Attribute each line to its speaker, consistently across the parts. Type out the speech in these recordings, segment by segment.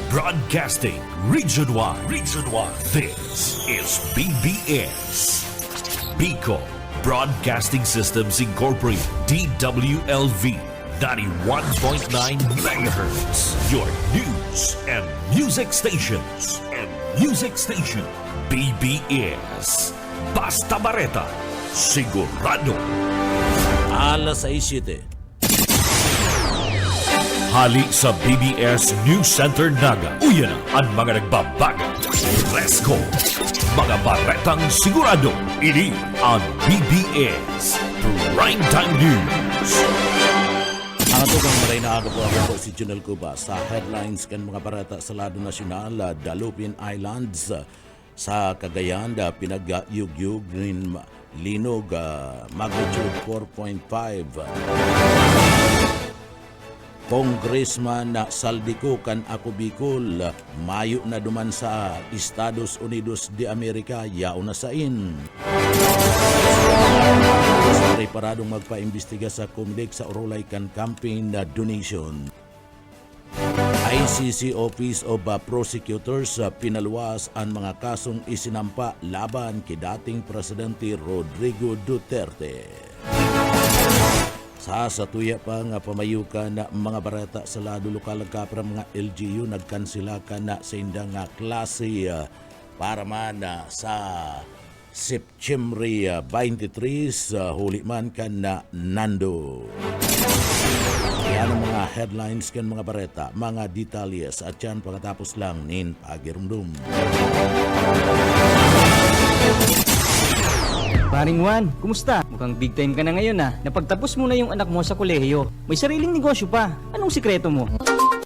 Speaker 1: Broadcasting Region 1. Region 1. This is BBS. Bicol Broadcasting Systems Incorporated. DWLV 91.9 MHz. Your news and music stations. BBS. Basta Bareta. Sigurado.
Speaker 2: Alas 6:07.
Speaker 1: Hali sa BBS News Center Naga. Uyan ang mga nagbabaga. Presko. Mga baretang sigurado. Ini ang BBS Primetime News.
Speaker 2: Ang atong maray na aga po ako si Junel Cuba sa headlines kan mga barata sa lado nasyonal. Dalupin Islands sa Cagayan pinag-yugyug ng linog magnitude 4.5. Congressman Saldico kan ako Bicol, mayo na duman sa Estados Unidos de Amerika, yao na sain. Preparadong magpaimbestiga sa Comelec sa Orolay kan campaign na donation. ICC Office of Prosecutors pinaluwas ang mga kasong isinampa laban kay dating Presidente Rodrigo Duterte. Sa tuya pa nga pamayukan na mga barata sa lado lokal kapra mga LGU nagkansila ka na sa indang klase para man sa September 23 huli man ka na nando. Yan ang mga headlines kan mga bareta, mga detalyes at yan pagkatapos lang nin pagirumdum.
Speaker 3: Paring Juan, kumusta? Mukhang big time ka na ngayon ah. Napagtapos mo na yung anak mo sa kolehiyo. May sariling negosyo pa. Anong sikreto mo?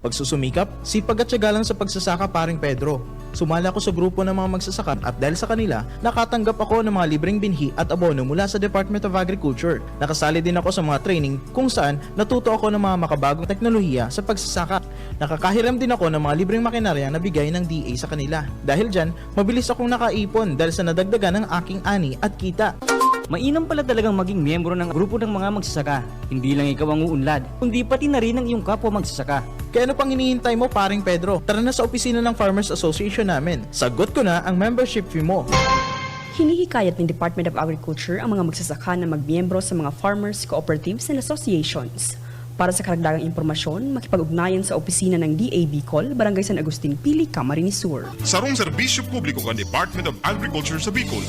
Speaker 4: Pagsusumikap, sipag at tiyaga lang sa pagsasaka, paring Pedro. Sumala ako sa grupo ng mga magsasaka at dahil sa kanila, nakatanggap ako ng mga libreng binhi at abono mula sa Department of Agriculture. Nakasali din ako sa mga training kung saan natuto ako ng mga makabagong teknolohiya sa pagsasaka. Nakakahiram din ako ng mga libreng makinarya na bigay ng DA sa kanila. Dahil dyan, mabilis akong nakaipon dahil sa nadagdagan ng aking ani at kita.
Speaker 3: Mainam pala talagang maging miyembro ng grupo ng mga magsasaka. Hindi lang ikaw ang uunlad, kundi pati na rin ang iyong kapwa magsasaka.
Speaker 4: Kaya ano pang hinihintay mo, paring Pedro? Tara na sa opisina ng Farmers Association namin. Sagot ko na ang membership fee mo.
Speaker 5: Hinihikayat ng Department of Agriculture ang mga magsasaka na magmiyembro sa mga farmers, cooperatives and associations. Para sa karagdagang impormasyon, makipag-ugnayan sa opisina ng DA Bicol, Barangay San Agustin Pili, Camarines Sur.
Speaker 6: Sarong serbisyo publiko ng Department of Agriculture sa Bicol.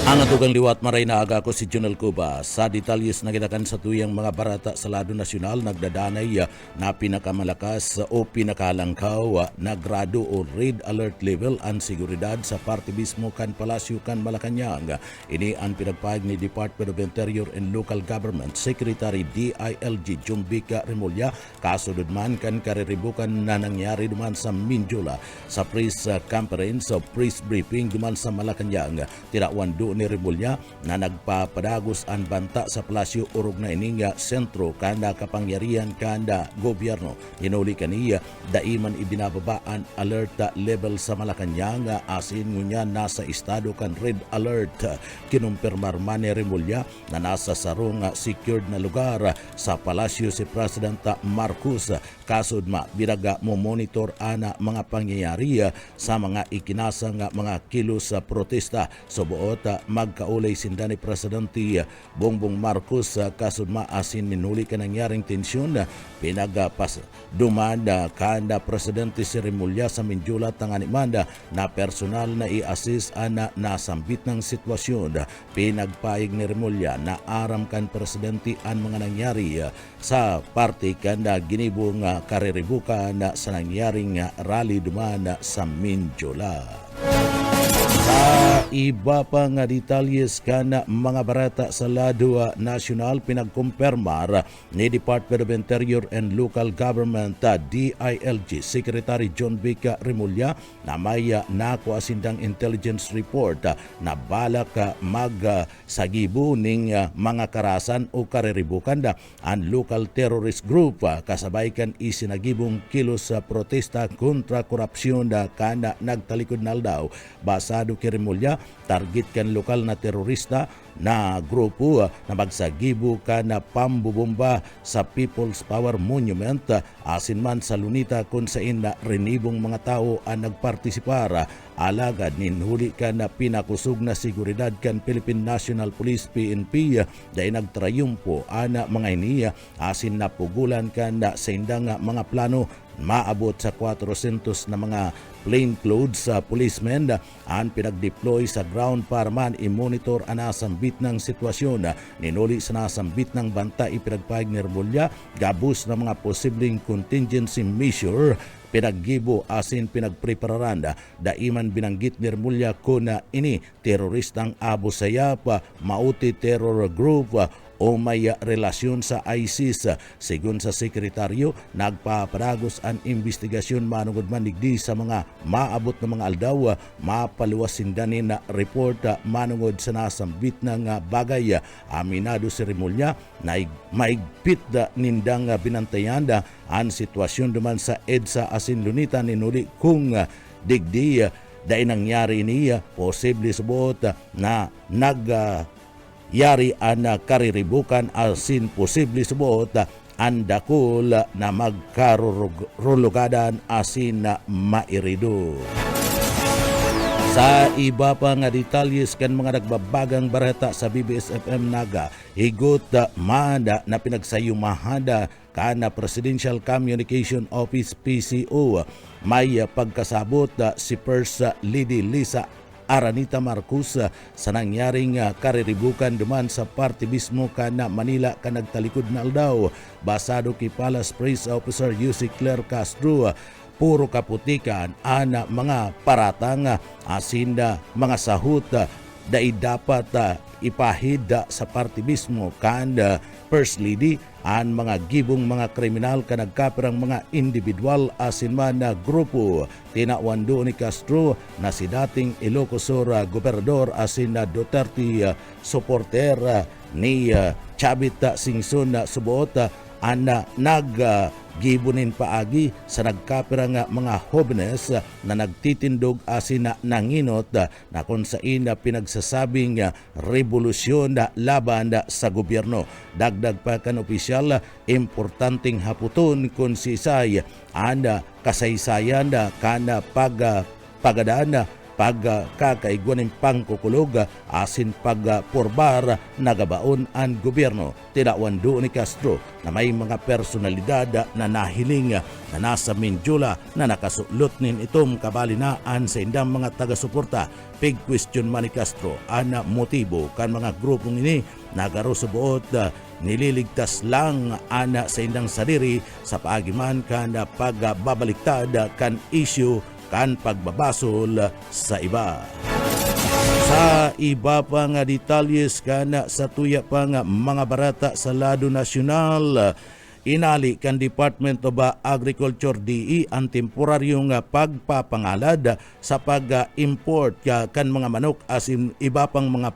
Speaker 2: Ang atugang liwat maray na aga ko si Junel Cuba. Sa detalyes na kitakan sa tuyang mga barata sa lado nasyonal, nagdadanay na pinakamalakas o pinakalangkaw na grado o red alert level ang seguridad sa parte mismo kan Palasyo kan Malacanang. Ini ang pinagpahig ni Department of Interior and Local Government Secretary DILG Jumbica Remulla kasunod man kan kariribukan na nangyari duman sa Mindiola sa press conference o press briefing duman sa Malacanang. Tirawan ni Remulla na nagpapadagos ang banta sa Palasyo urog na ininga sentro kanda kapangyarihan kanda gobyerno. Hinuli kaniya daiman ibinababaan alert level sa Malacanang asin ngunya nasa estado kan red alert. Kinumpirmar man ni Remulla na nasa sarong secured na lugar sa Palasyo si President Marcos kasud biraga mo monitor ana mga pangyayari sa mga ikinasang mga kilos sa protesta subuot magkaulay sinda ni Presidente Bongbong Marcos kasud asin minuli ka nangyaring tensyon pinagapas dumanda kanda Presidente si Remulla sa Mindiola tanganimanda na personal na i-assist ana nasambit ng sitwasyon. Pinagpayag ni Remulla na aram kan Presidente ang mga nangyari sa parte kanda ginibong kariribukan sa nangyaring rally duman sa Mindiola. Sa iba pa nga detalyes kana mga barata sa lado nasyonal pinagkumpirmar ni Department of Interior and Local Government DILG Secretary John Bica Remulla na may nakuha sindang intelligence report na balak magsagibo ning mga karasan o kariribukan ang local terrorist group kasabay kan isinagibong kilos sa protesta kontra korupsyon kana nagtalikod na daw basado Bernardo Quirimolla, target kan lokal na terorista na grupo na magsagibo kan na pambubomba sa People's Power Monument asin man sa Lunita kung saan na renibong mga tao ang nagpartisipar. Alagad ninhuli kan na pinakusog na seguridad kan Philippine National Police PNP dahil nagtrayumpo ana mga iniya asin napugulan kan na sa indang mga plano maabot sa 400 na mga plainclothes policemen ang pinag-deploy sa ground para man i-monitor ang nasambit ng sitwasyon. Ninuli sa nasambit ng banta ipinagpahig ni Remulla gabos na mga posibleng contingency measure pinaggibo asin pinagprepararan. Daiman binanggit ni Remulla ko na ini teroristang Abu Sayyaf mauti terror group o may relasyon sa ISIS. Sigun sa sekretaryo, nagpaparagos ang investigasyon manungod manigdi sa mga maabot na mga aldaw, mapaluwasindanin na report manungod sa nasambit ng bagay. Aminado si Remulla na maigpit nindang binantayan ang sitwasyon duman sa EDSA asin Lunita ninuli kung digdi dahil nangyari niya posible subot na yari ang kariribukan asin posible subot ang dakol na magkarulugadan asin na mairido. Sa iba pa nga detalyes kan mga nagbabagang barata sa BBS-FM Naga, higot manda na pinagsayumahada kana Presidential Communication Office PCO may pagkasabot si First Lady Lisa Aranita Marcos sa nangyaring kariribukan duman sa party mismo kana Manila ka nagtalikod na aldaw. Basado kay Palace Press Officer Yussi Claire Castro, puro kaputikan ana mga paratang asin mga sahut dai dapat ipahid sa party mismo kan First Lady ang mga gibong mga kriminal ka nagkapirang mga individual asin man na grupo. Tinawando ni Castro na si dating Ilocos Sur Gobernador asin na Duterte supporter ni Chavit Singson subuot ana naggibunin paagi sa nagkapirang mga jóvenes na nagtitindog asin na nanginot na kung saan pinagsasabing revolusyon laban sa gobyerno. Dagdag pa kan opisyal, importanteng haputon kung si Isay ang kasaysayan kana pagadaan pagkakaiguanin pangkukulog asin pagpurbar nagabaon ang gobyerno. Tinawando ni Castro na may mga personalidad na nahiling na nasa Mindula na nakasulot nin itom kabalinaan sa indang mga taga-suporta. Big question man ni Castro ang motibo kan mga grupong ini nagaro sa buot nililigtas lang ana sa indang sadiri sa paagiman kan pagbabaliktad kan issue kan pagbabasol sa iba. Sa iba pa nga detalyes kana sa tuya pa nga mga barata sa lado nasyonal, inali kan Department of Agriculture DE ang temporaryong pagpapangalad sa pag-import kan mga manok asin iba pang mga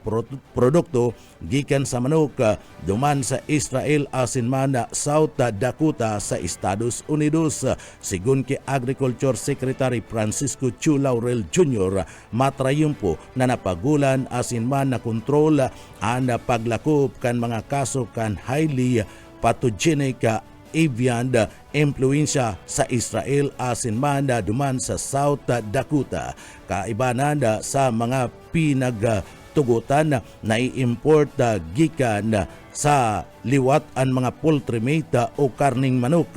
Speaker 2: produkto gikan sa manok duman sa Israel asin man South Dakota sa Estados Unidos. Sigun kay Agriculture Secretary Francisco Chu Laurel Jr., matrayumpo na napagulan asin man na kontrol ang paglakop kan mga kaso kan highly pathogenic avian influenza sa Israel asin man duman sa South Dakota. Kaibanan sa mga pinagtugutan na i-import gikan sa liwat ang mga poultry meat o karning manok,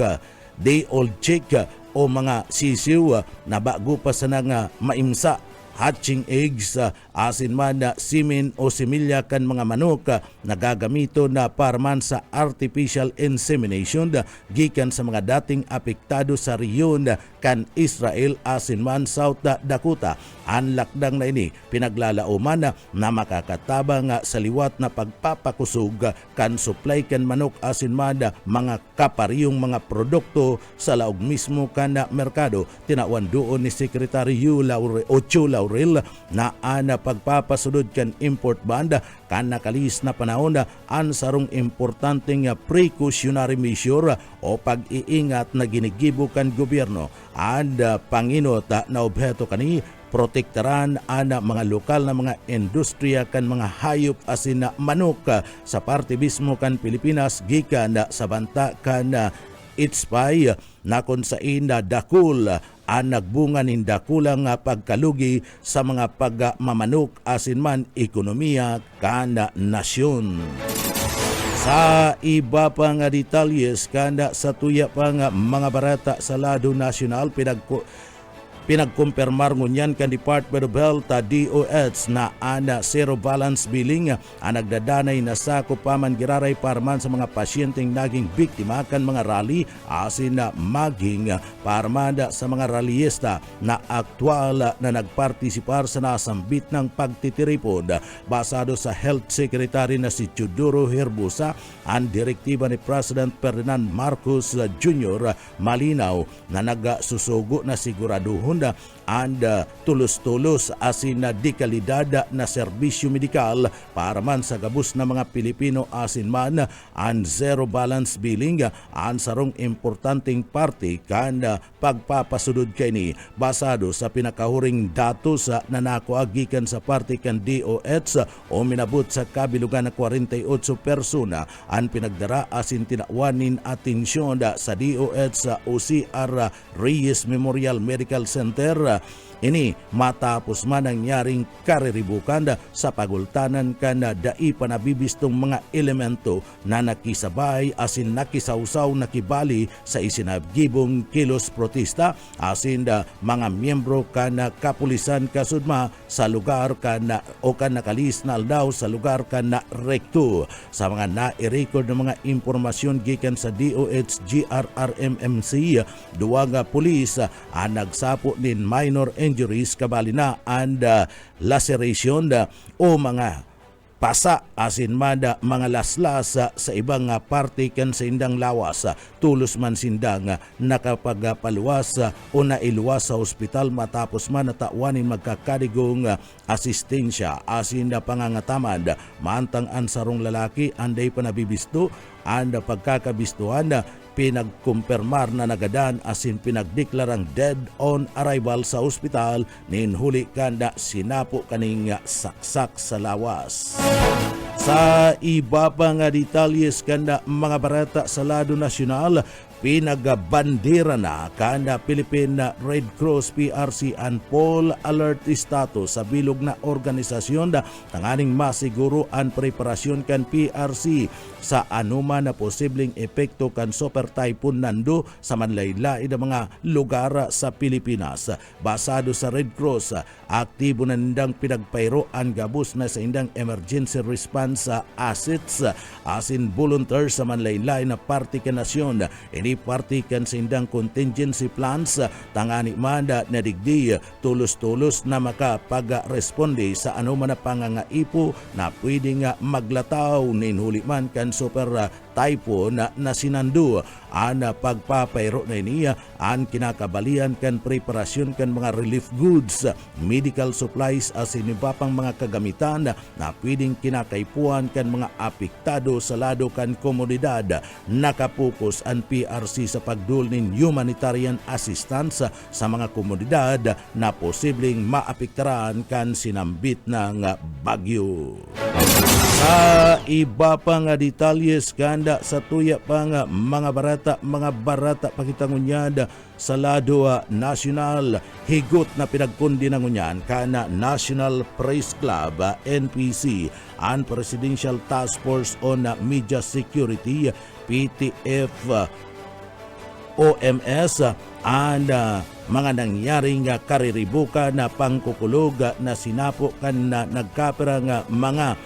Speaker 2: day old chick o mga sisiw na bago pa sa nga maimsa, hatching eggs asin man na simen o similya kan mga manok na gagamito na parman sa artificial insemination gikan sa mga dating apektado sa riyon kan Israel asin man South Dakota. Ang lakdang na ini pinaglalauman na makakatabang sa liwat na pagpapakusog kan supply kan manok asin man mga kapariyong mga produkto sa laog mismo kan merkado. Tinawan doon ni Secretary Chu Laurel na ana pagpapasunod kan import ban kan nakalis na panahon ang sarong importanteng precautionary measure o pag-iingat na ginigibo kan gobyerno. And panginot na obheto kani protektaran ana mga lokal na mga industriya kan mga hayop asin na manok sa parte mismo kan Pilipinas gikan sa banta kan Itspay na kung sain na dakul ang nagbunga nin dakulang pagkalugi sa mga pagmamanok asin man ekonomiya kan nasyon. Sa iba pang detalyes kanda sa tuya pang mga barata sa lado nasyonal pinagkumpirmar ngunyan kan Department of Health DOH na ana zero balance billing ang nagdadanay na sakop paman giraray parman sa mga pasyenteng naging biktima kan mga rally asin na maging parmanda sa mga rallyista na aktwal na nagpartisipar sa nasambit ng pagtitiripod. Basado sa Health Secretary na si Teodoro Herbosa, ang direktiba ni President Ferdinand Marcos Jr. malinaw na nagsusugo na siguraduhon and tulos-tulos asin na di kalidad na serbisyo medikal para man sa gabus na mga Pilipino asin man ang zero balance billing ang sarong importanteng parte kan pagpapasudod kini. Basado sa pinakahuring datos na nakuagikan sa parte kan DOH o minabot sa kabilugan na 48 persona ang pinagdara asin tinawanin atensyon sa DOH sa OCR Reyes Memorial Medical Center. Ini matapos man nangyaring kariribukan sa pagultanan kan dai panabibistong mga elemento na nakisabay asin nakisawsaw nakibali sa isinabgibong kilos protesta asin mga miyembro kan kapulisan kasudma sa lugar kan o kan nakalis na aldaw sa lugar kan na rekto. Sa mga na-record na mga impormasyon gikan sa DOH GRRMMC, duwag pulis ang nagsapo nin minor injuries kabali na and laceration o mga pasa asin mada mga laslas sa ibang parte kan sa indang lawas. Tulos man sindang nakapagpaluwas o nailuwas sa ospital matapos man natawanin magkakadigong asistensya asin na pangangatamad. Mantang ansarong lalaki anday pa nabibisto and pagkakabistuhan pinagkumpirmar na nagadan asin pinagdeklarang dead on arrival sa ospital nin huli kanda sinapo kaning saksak sa lawas. Sa iba pang detalyes kanda mga barata sa lado nasyonal, pinagabandera na kanda Philippine Red Cross PRC and Full Alert status sa bilog na organisasyon tanganing masiguro ang preparasyon kan PRC sa anuman na posibleng epekto kan Super Typhoon Nando sa manlaylay na mga lugar sa Pilipinas. Basado sa Red Cross, aktibo na nindang pinagpayro ang gabus na sa indang emergency response assets asin volunteers sa manlaylay na parte kan nasyon. Ini parte kan sa indang contingency plans tangani manda na digdi tulos-tulos na makapag-responde sa anuman na pangangaipo na pwedeng maglataw nin huliman kan super typhoon na sinando. Ang pagpapayro na niya ang kinakabalian kan preparasyon kan mga relief goods, medical supplies asin iba pang mga kagamitan na pwedeng kinakaipuan kan mga apektado sa lado kan komunidad. Nakapokus ang PRC sa pagdul nin humanitarian assistance sa mga komunidad na posibleng maapektaran kan sinambit ng bagyo. Sa iba pang detalyes kanda sa tuya pang mga barata pakitangunyad sa lado nasyonal, higot na pinagkundi na ngunyan kana National Press Club NPC and Presidential Task Force on Media Security PTF OMS and mga nangyaring kariribuka na pangkukulog na sinapo kan na nagkapirang mga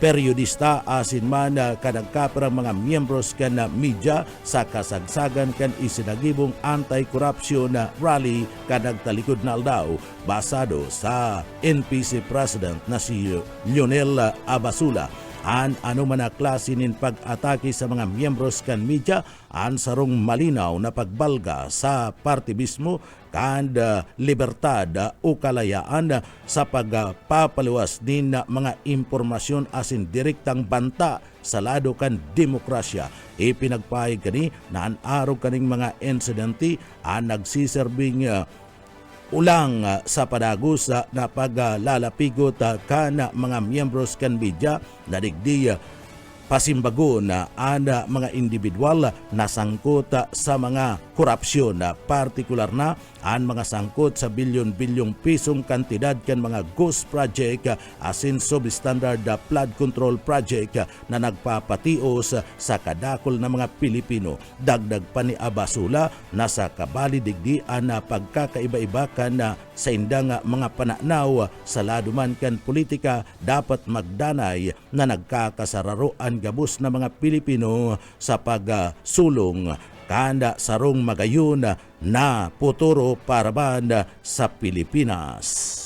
Speaker 2: periodista asin man kadagkaperang mga miyembros kan media sa kasagsagan kan isinagibong anti-corruption rally kadagtalikod na aldaw. Basado sa NPC President na si Lionel Abasula, an anuman na klase nin pag-atake sa mga miyembros kan media an sarong malinaw na pagbalga sa partibismo kan libertad o kalayaan sa pagpapaluwas din na mga impormasyon asin direktang banta sa lado kan demokrasya. Ipinagpahig kani na an araw kaning mga insidente ang nagsiserbing ulang sa padagos na paglalapigot kan mga miyembros kan media na digdi pasimbago na ana mga individual na sangkot sa mga korupsyon, partikular na ang mga sangkot sa bilyon-bilyong pisong kantidad kan mga ghost project asin substandard flood control project na nagpapatios sa kadakol na mga Pilipino. Dagdag pa ni Abasula na sa kabali digdi na pagkakaiba-iba kan sa indang mga pananaw sa laduman kan politika dapat magdanay na nagkakasararoan gabos na mga Pilipino sa pagsulong kanda sarong magayon na futuro para banda sa Pilipinas.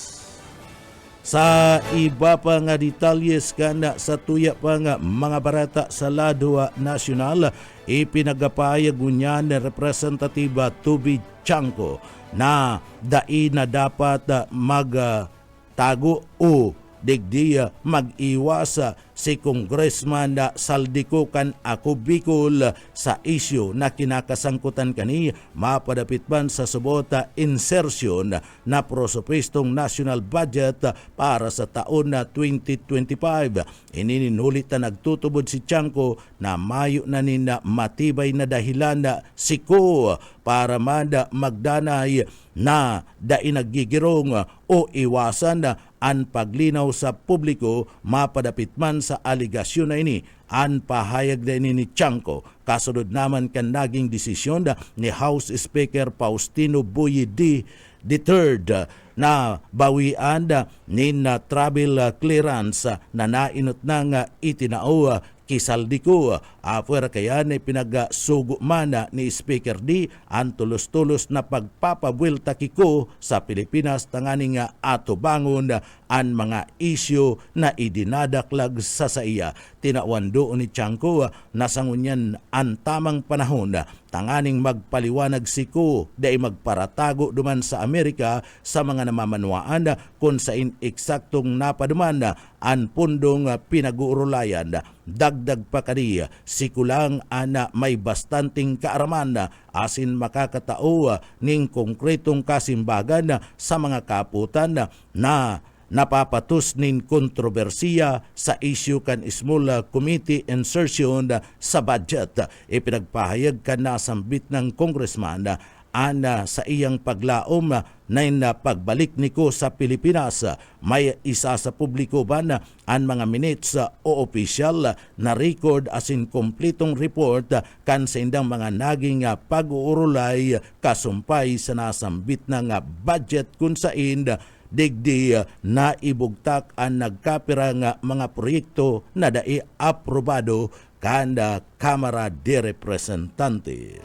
Speaker 2: Sa iba pa nga detalyes kana sa tuya pa nga mga barata sa lado nasyonal, ipinagapayag niya ni Representative Tubi Chanco na dai na dapat magtago o digdi mag-iwas si Congressman Saldico kan Ako Bicol sa isyu na kinakasangkutan kani mapadapit man sa subot insertion na prosopistong national budget para sa taon na 2025. Ininulit na nagtutubod si Chanco na mayo na nina matibay na dahilan na siko para man magdanay na dainagigirong o iwasan ang paglinaw sa publiko mapadapit man sa aligasyon na ini. Ang pahayag din ni Chanco kasunod naman kan naging desisyon ni House Speaker Faustino Boyedi III na bawian nin travel clearance na nainot nang itinao Kisaldiko. Apuer kaya ni pinagsugo man ni Speaker D ang tulos-tulos na pagpapabuelta kiko sa Pilipinas tanganing atubangon ang mga isyu na idinadaklag sa iya. Tinawando ni Chanco na sangunyan ang tamang panahon tanganing magpaliwanag siko dai magparatago duman sa Amerika sa mga namamanwaan kung sain eksaktong napaduman ang pundong pinag-uurulayan. Dagdag pa kaniya, sikulang ana may bastanting kaaraman asin makakatao ning konkretong kasimbagan sa mga kaputan na napapatus nin kontrobersiya sa issue kan small committee insertion sa budget. Ipinagpahayag kan nasambit ng congressman ana sa iyang paglaom na pagbalik niko sa Pilipinas. May isa sa publiko ba na ang mga minutes o opisyal na record asin kompletong report kan sa indang mga naging pag-uurulay kasumpay sa nasambit ng budget kung sain digdi na ibugtak ang nagkapirang mga proyekto na dai aprobado kanda Kamara de Representante.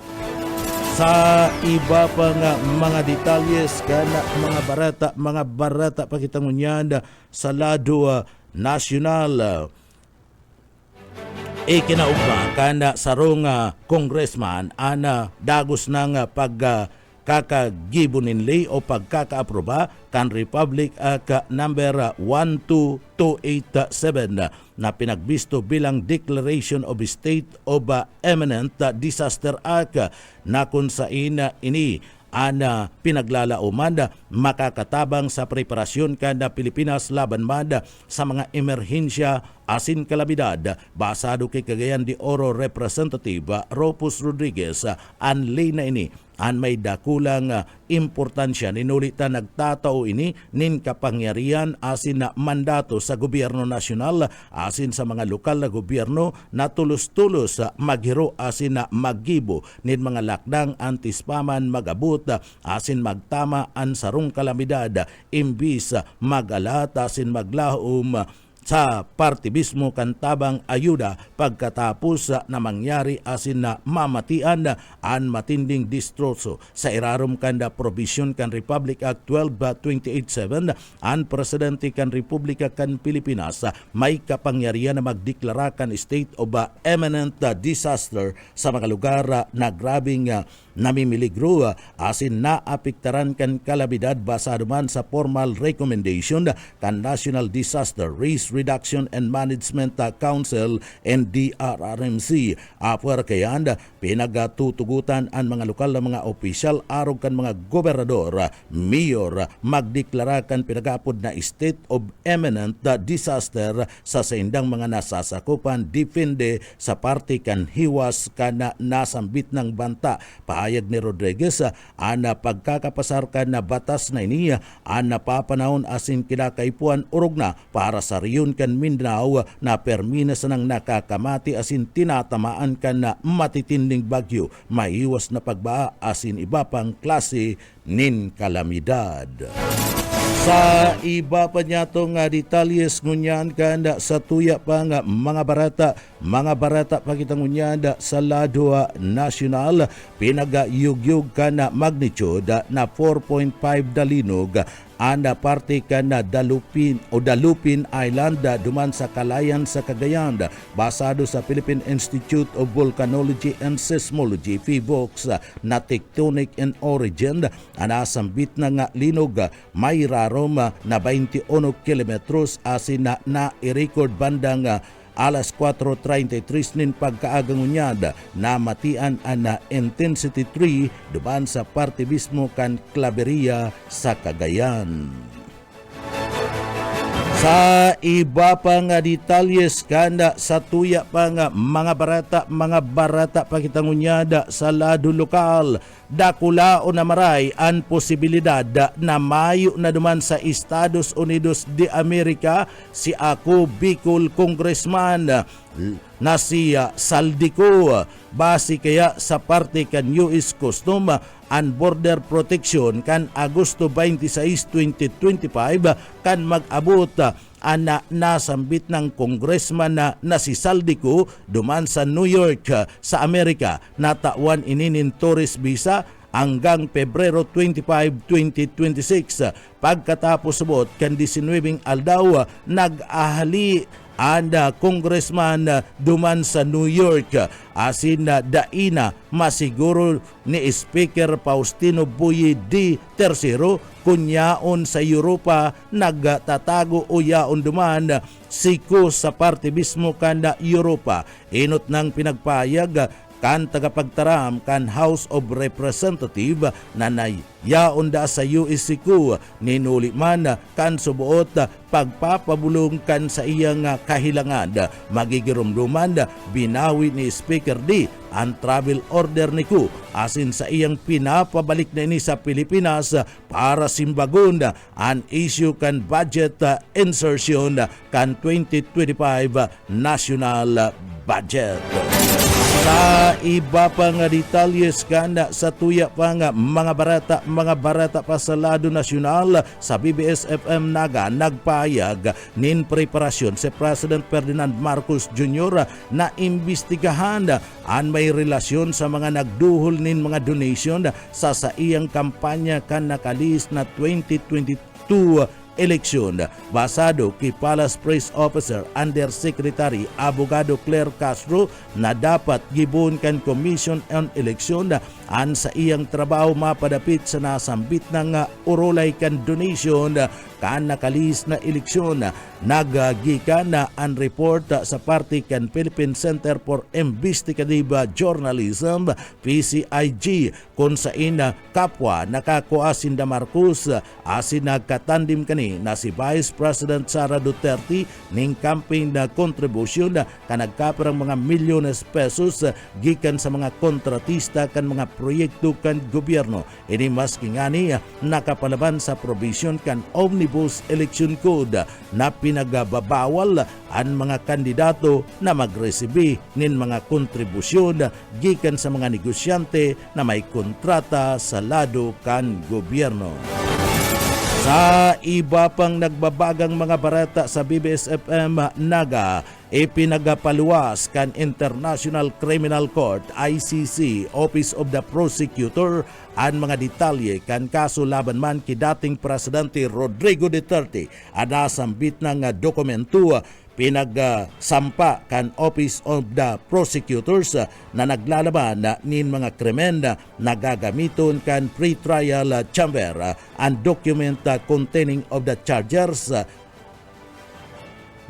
Speaker 2: Sa iba pa nga mga detalyes kana mga barata pakitangunyan sa lado nasyonal. Ikinaugma kana sarong congressman ana dagos ng pagkakagibuninli o pagkakaaproba kan Republic Act number 12287 na pinagbisto bilang Declaration of State of Imminent Disaster Act na kung sain ini ana pinaglalauman makakatabang sa preparasyon kada Pilipinas laban man sa mga emerhensya asin kalamidad. Basado kay Cagayan de Oro Representative Ropus Rodriguez, ang lay na ini an may dakulang importansya ninulitan nagtatao ini nin kapangyarihan asin na mandato sa gobyerno nasyonal asin sa mga lokal na gobyerno na tulos-tulos maghiro asin na maggibo nin mga lakdang antispaman magabot asin magtama ang sarong kalamidad imbis magalat asin maglahom sa partibismo kantabang ayuda pagkatapos na mangyari asin na mamatian ang matinding distroso. Sa irarom kanda provision kan Republic Act 12287 ang presidente kan Republika kan Pilipinas may kapangyarihan na magdeklara kan state of imminent disaster sa mga lugar na grabing namimiligro asin naapektaran kan kalamidad basado man sa formal recommendation kan National Disaster Risk Reduction and Management Council and DRRMC. Apar kayan pinagatutugutan ang mga lokal na mga opisyal arog kan mga gobernador, mayor magdeklara kan pinagapod na state of imminent disaster sa saindang mga nasasakupan depende sa parte kan hiwas kana nasambit ng banta. Pahayag ni Rodriguez ana pagkakapasar kan na batas na ini ana papanahon asin kinakaipuan urog na para sa riyon kan Mindanao na permina sa nang nakakamati asin tinatamaan kan na matitinding bagyo, maiwas na pagbaa asin iba pang klase nin kalamidad. Sa iba pa niya itong detalyes ngunyan kanda sa tuya pa nga mga barata pakitang ngunyan sa lado nasyonal pinagayugyug ka na magnitude na 4.5 dalinog ana parte ka na Dalupin Island duman sa Kalayan sa Cagayan basado sa Philippine Institute of Volcanology and Seismology PHIVOLCS na tectonic in origin anasambit na nga linog may rarom na 21 kilometros asin na i-record bandang alas 4:33 nin pagkaagang unyad na matian na intensity 3 duman sa parte mismo kan Claveria sa Cagayan. Sa iba pa nga detalyes kanda sa tuya pa nga mga barata pakitangunyada sa lado lokal dakulao na maray ang posibilidad na mayo na duman sa Estados Unidos de America si ako Bicol Congressman na si Saldico base kaya sa parte kan US Custom and Border Protection kan Agosto 26, 2025 kan mag-abot ana nasambit ng congressman na si Saldico duman sa New York sa Amerika natawan ininin tourist visa hanggang Pebrero 25, 2026. Pagkatapos subot kan 19 aldaw nag-ahali anda congressman duman sa New York asin daina masiguro ni Speaker Faustino Buyi D. III kunyaon sa Europa nagtatago o yaon duman siko sa parte mismo kanda Europa. Inot ng pinagpayag kan tagapagtaram kan House of Representative na yaon da sa USCQ ninuli man kan subuot pagpapabulong kan sa iyang kahilangan magigirumduman binawi ni Speaker D ang travel order ni Ku asin sa iyang pinapabalik na ini sa Pilipinas para simbagon ang issue kan budget insertion kan 2025 national budget. Sa iba pa nga detalyes kanda sa tuya pa nga mga barata pa sa lado nasyonal sa BBS FM Naga nagpayag nin preparasyon si President Ferdinand Marcos Jr. na imbestigahan ang may relasyon sa mga nagduhol nin mga donation sa iyang kampanya kan nakalis na 2022 eleksyon. Basado kay Palace Press Officer Undersecretary Abogado Claire Castro na dapat gibon kan Commission on Election an sa iyang trabaho mapadapit sa nasambit ng urolay kan donation kan nakalis na eleksyon. Nagagikan na ang report sa parte kan Philippine Center for Investigative Journalism PCIG kung saan kapwa nakakuasin da Marcos asin nagkatandim kani na si Vice President Sara Duterte ning campaign na kontribusyon ka nagkaparang mga milyones pesos gikan sa mga kontratista kan mga proyekto kan gobyerno. Ini mas kingani nakapalaban sa provision kan Omnibus Election Code na pinagababawal ang mga kandidato na magresibi nin mga kontribusyon gikan sa mga negosyante na may kontrata sa lado kan gobyerno. Sa iba pang nagbabagang mga barata sa BBS FM Naga, ipinagapaluwas kan International Criminal Court ICC Office of the Prosecutor ang mga detalye kan kaso laban man ki dating Presidente Rodrigo Duterte ada sambit ng dokumento pinagsampa kan Office of the Prosecutors na naglalaban nin mga krimen na nagagamiton kan pre-trial chamber and document containing of the charges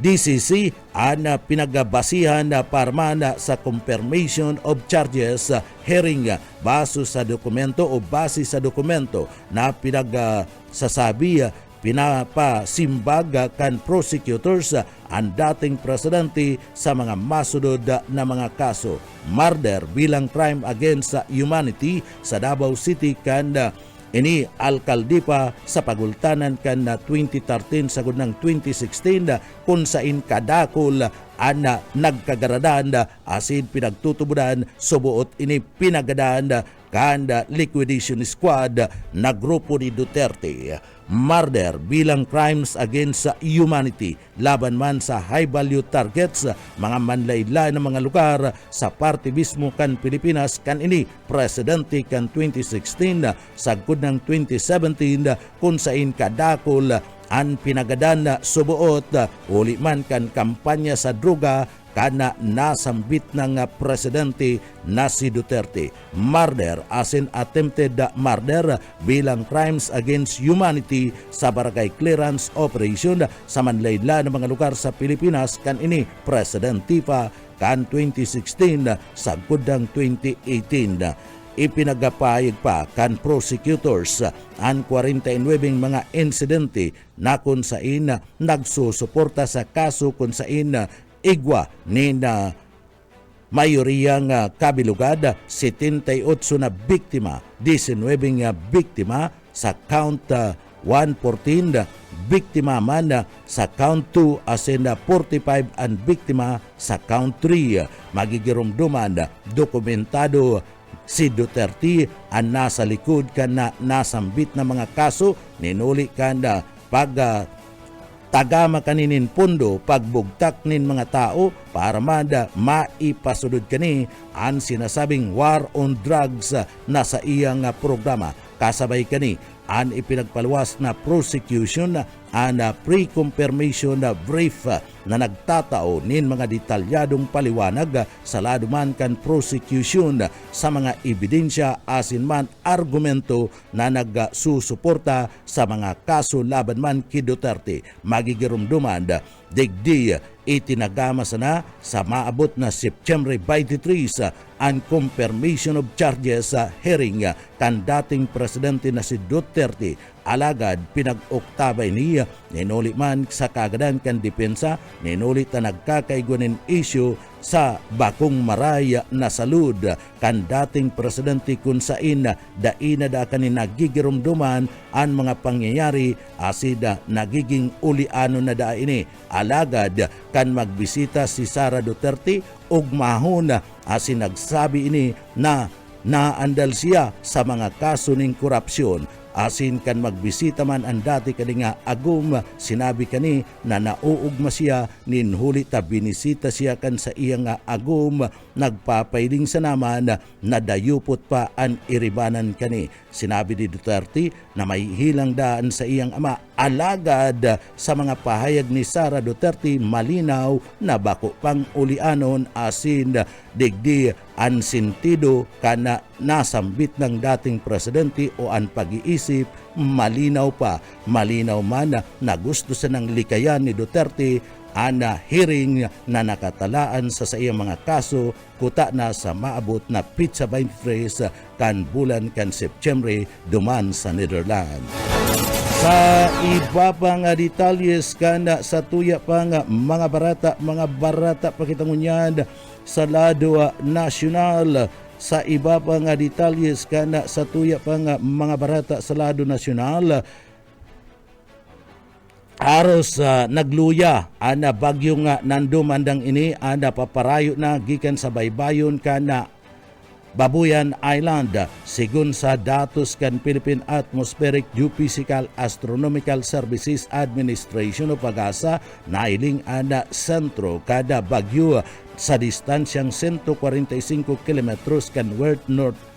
Speaker 2: DCC ang pinagabasihan na parmana sa confirmation of charges hearing baso sa dokumento o base sa dokumento na pinagsasabi pinapasimbag kan prosecutors ang dating presidente sa mga masunod na mga kaso. Murder bilang crime against humanity sa Davao City kan ini alkalde pa sa pagultanan kan 2013 sagud ng 2016 kung sain kadakol ana nagkagaradan asin pinagtutubudan subuot ini pinagadan kan liquidation squad na grupo ni Duterte. Murder bilang crimes against humanity laban man sa high value targets mga manlaylay na mga lugar sa parte mismo kan Pilipinas kan ini presidente kan 2016 sagud ng 2017 kung sain kadakol an pinagadan na subuot uli man kan kampanya sa droga kana nasambit ng presidente na si Duterte. Murder as in attempted murder bilang crimes against humanity sa barangay clearance operation sa manlayla ng mga lugar sa Pilipinas kan ini presidente pa kan 2016 sagud ng 2018. Ipinagapahayag pa kan prosecutors ang 49 mga insidente na kung sain nagsusuporta sa kaso kung sain igwa ni na mayoriyang kabilugad 78 na biktima, 19 biktima sa count 114 biktima man sa count 2 as in 45 ang biktima sa count 3. Magigirumduman dokumentado si Duterte ang nasa likod kan na nasambit na mga kaso ninuli kan pag tagama kaninin pundo pagbugtak nin mga tao para maipasudod kani ang sinasabing war on drugs na sa iyang programa. Kasabay kani ang ipinagpaluwas na prosecution ang pre-confirmation brief na nagtatao nin mga detalyadong paliwanag sa laduman kan prosecution sa mga ebidensya asin man argumento na nagsusuporta sa mga kaso laban man ki Duterte. Magigirumduman digdi itinagama sana sa maabot na September 23 ang confirmation of charges sa hearing kan dating presidente na si Duterte. Alagad pinag-oktabay niya ninuli man sa kagadan kan depensa ninuli ta nagkakaiguanin issue sa bakong maraya na salud kan dating presidente kung sain daina da kanin nagigirumduman ang mga pangyayari asida nagiging uliano na da ini. Alagad kan magbisita si Sara Duterte ug mahon asin nagsabi ini na naandal siya sa mga kaso ning korupsyon. Asin kan magbisita man ang dati kani nga agum sinabi kani na nauugma siya ninhuli ta binisita siya kan sa iyang agum nagpapailing sa naman na dayupot pa ang iribanan kani. Sinabi ni Duterte na may hilang daan sa iyang ama. Alagad sa mga pahayag ni Sara Duterte malinaw na bako pang ulianon asin digdi ang sentido kana nasambit ng dating presidente o ang pag-iisip malinaw pa. Malinaw man na gusto sa ng likayan ni Duterte ana hearing na nakatalaan sa iyang mga kaso kuta na sa maabot na pizza 23 kan bulan kan September duman sa Netherlands. Sa iba pang detalyes kana sa tuya pang mga barata pakitangunyan sa lado nasyonal. Sa iba pang detalyes kana sa tuya pang mga barata sa lado nasyonal, aros nagluya ana bagyo nga nandumandang ini ana paparayo na gikan sa baybayon kana Babuyan Island. Sigun sa datos kan Philippine Atmospheric Geophysical Astronomical Services Administration o PAGASA, nailing ana sentro kada bagyo sa distansyang 145 kilometros kan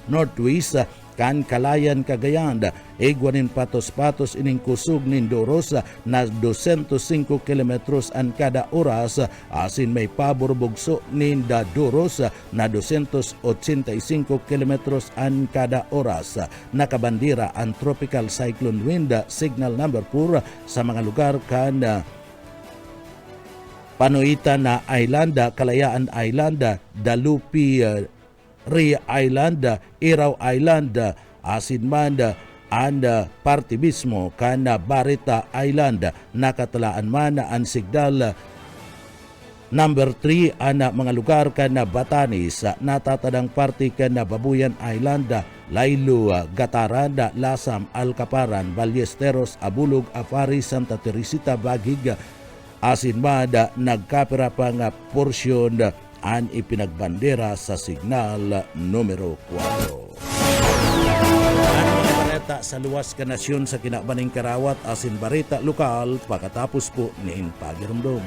Speaker 2: northwest kan Kalayan, Cagayan. Igwanin patos-patos ining kusog nin Doros na 205 kilometros an kada oras asin may pabor bugso nin Doros na 285 kilometros an kada oras. Nakabandira ang tropical cyclone wind signal number 4 sa mga lugar kan Panuita na Island, Kalayaan Island, Dalupi Ria Island, Iraw Island, asinman and party mismo kan Barita Island. Nakatalaan man ang signal number 3 ang mga lugar kan Batanes, natatadang party kan Babuyan Island, Laylo, Gataran, Lasam, Alcaparan, Ballesteros, Abulog, Afari, Santa Teresita, Bagig, asinman nagkapira pang porsyon ang ipinagbandera sa signal numero 4. Ang mga bareta sa luwas ka nasyon sa kinabaning Karawat asin bareta lokal pagkatapos po ni Pagirumdum.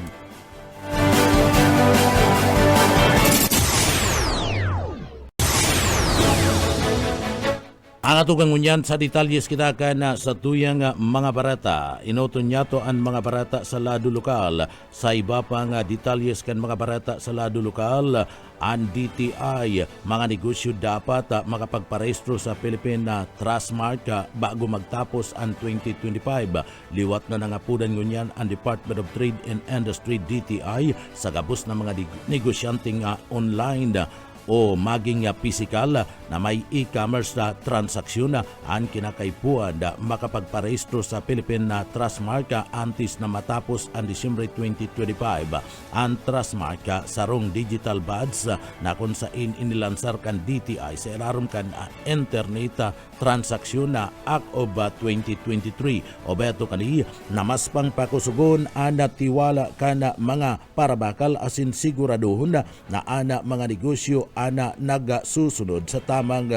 Speaker 2: Ang atugang unyan sa detalyes kita na sa tuyang mga barata. Inoton niya to ang mga barata sa lado lokal. Sa iba pang detalyes kan mga barata sa lado lokal, ang DTI, mga negosyo dapat makapagparehistro sa Philippine Trustmark bago magtapos ang 2025. Liwat na nangapudan ngunyan ang Department of Trade and Industry DTI sa gabos ng mga negosyanteng online o maging physical na may e-commerce na transaksyon ang kinakaipuan na makapagparehistro sa Philippine Trustmark antes na matapos ang Disyembre 2025. Ang Trustmark sarong digital badge na kung saan inilansar kan DTI sa ilarom kan internet transaksyon na Act of 2023. O beto kani na mas pang pakusugon ana tiwala kana mga parabakal asin siguraduhon na ana mga negosyo ana nagasusunod sa tamang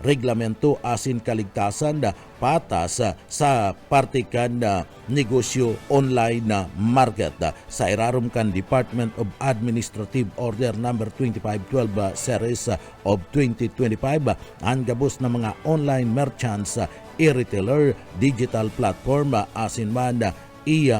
Speaker 2: reglamento asin kaligtasan patas sa partikan negosyo online market. Sa irarom kan Department of Administrative Order number 2512 series of 2025, ang gabos na mga online merchants, e-retailer, digital platform asin man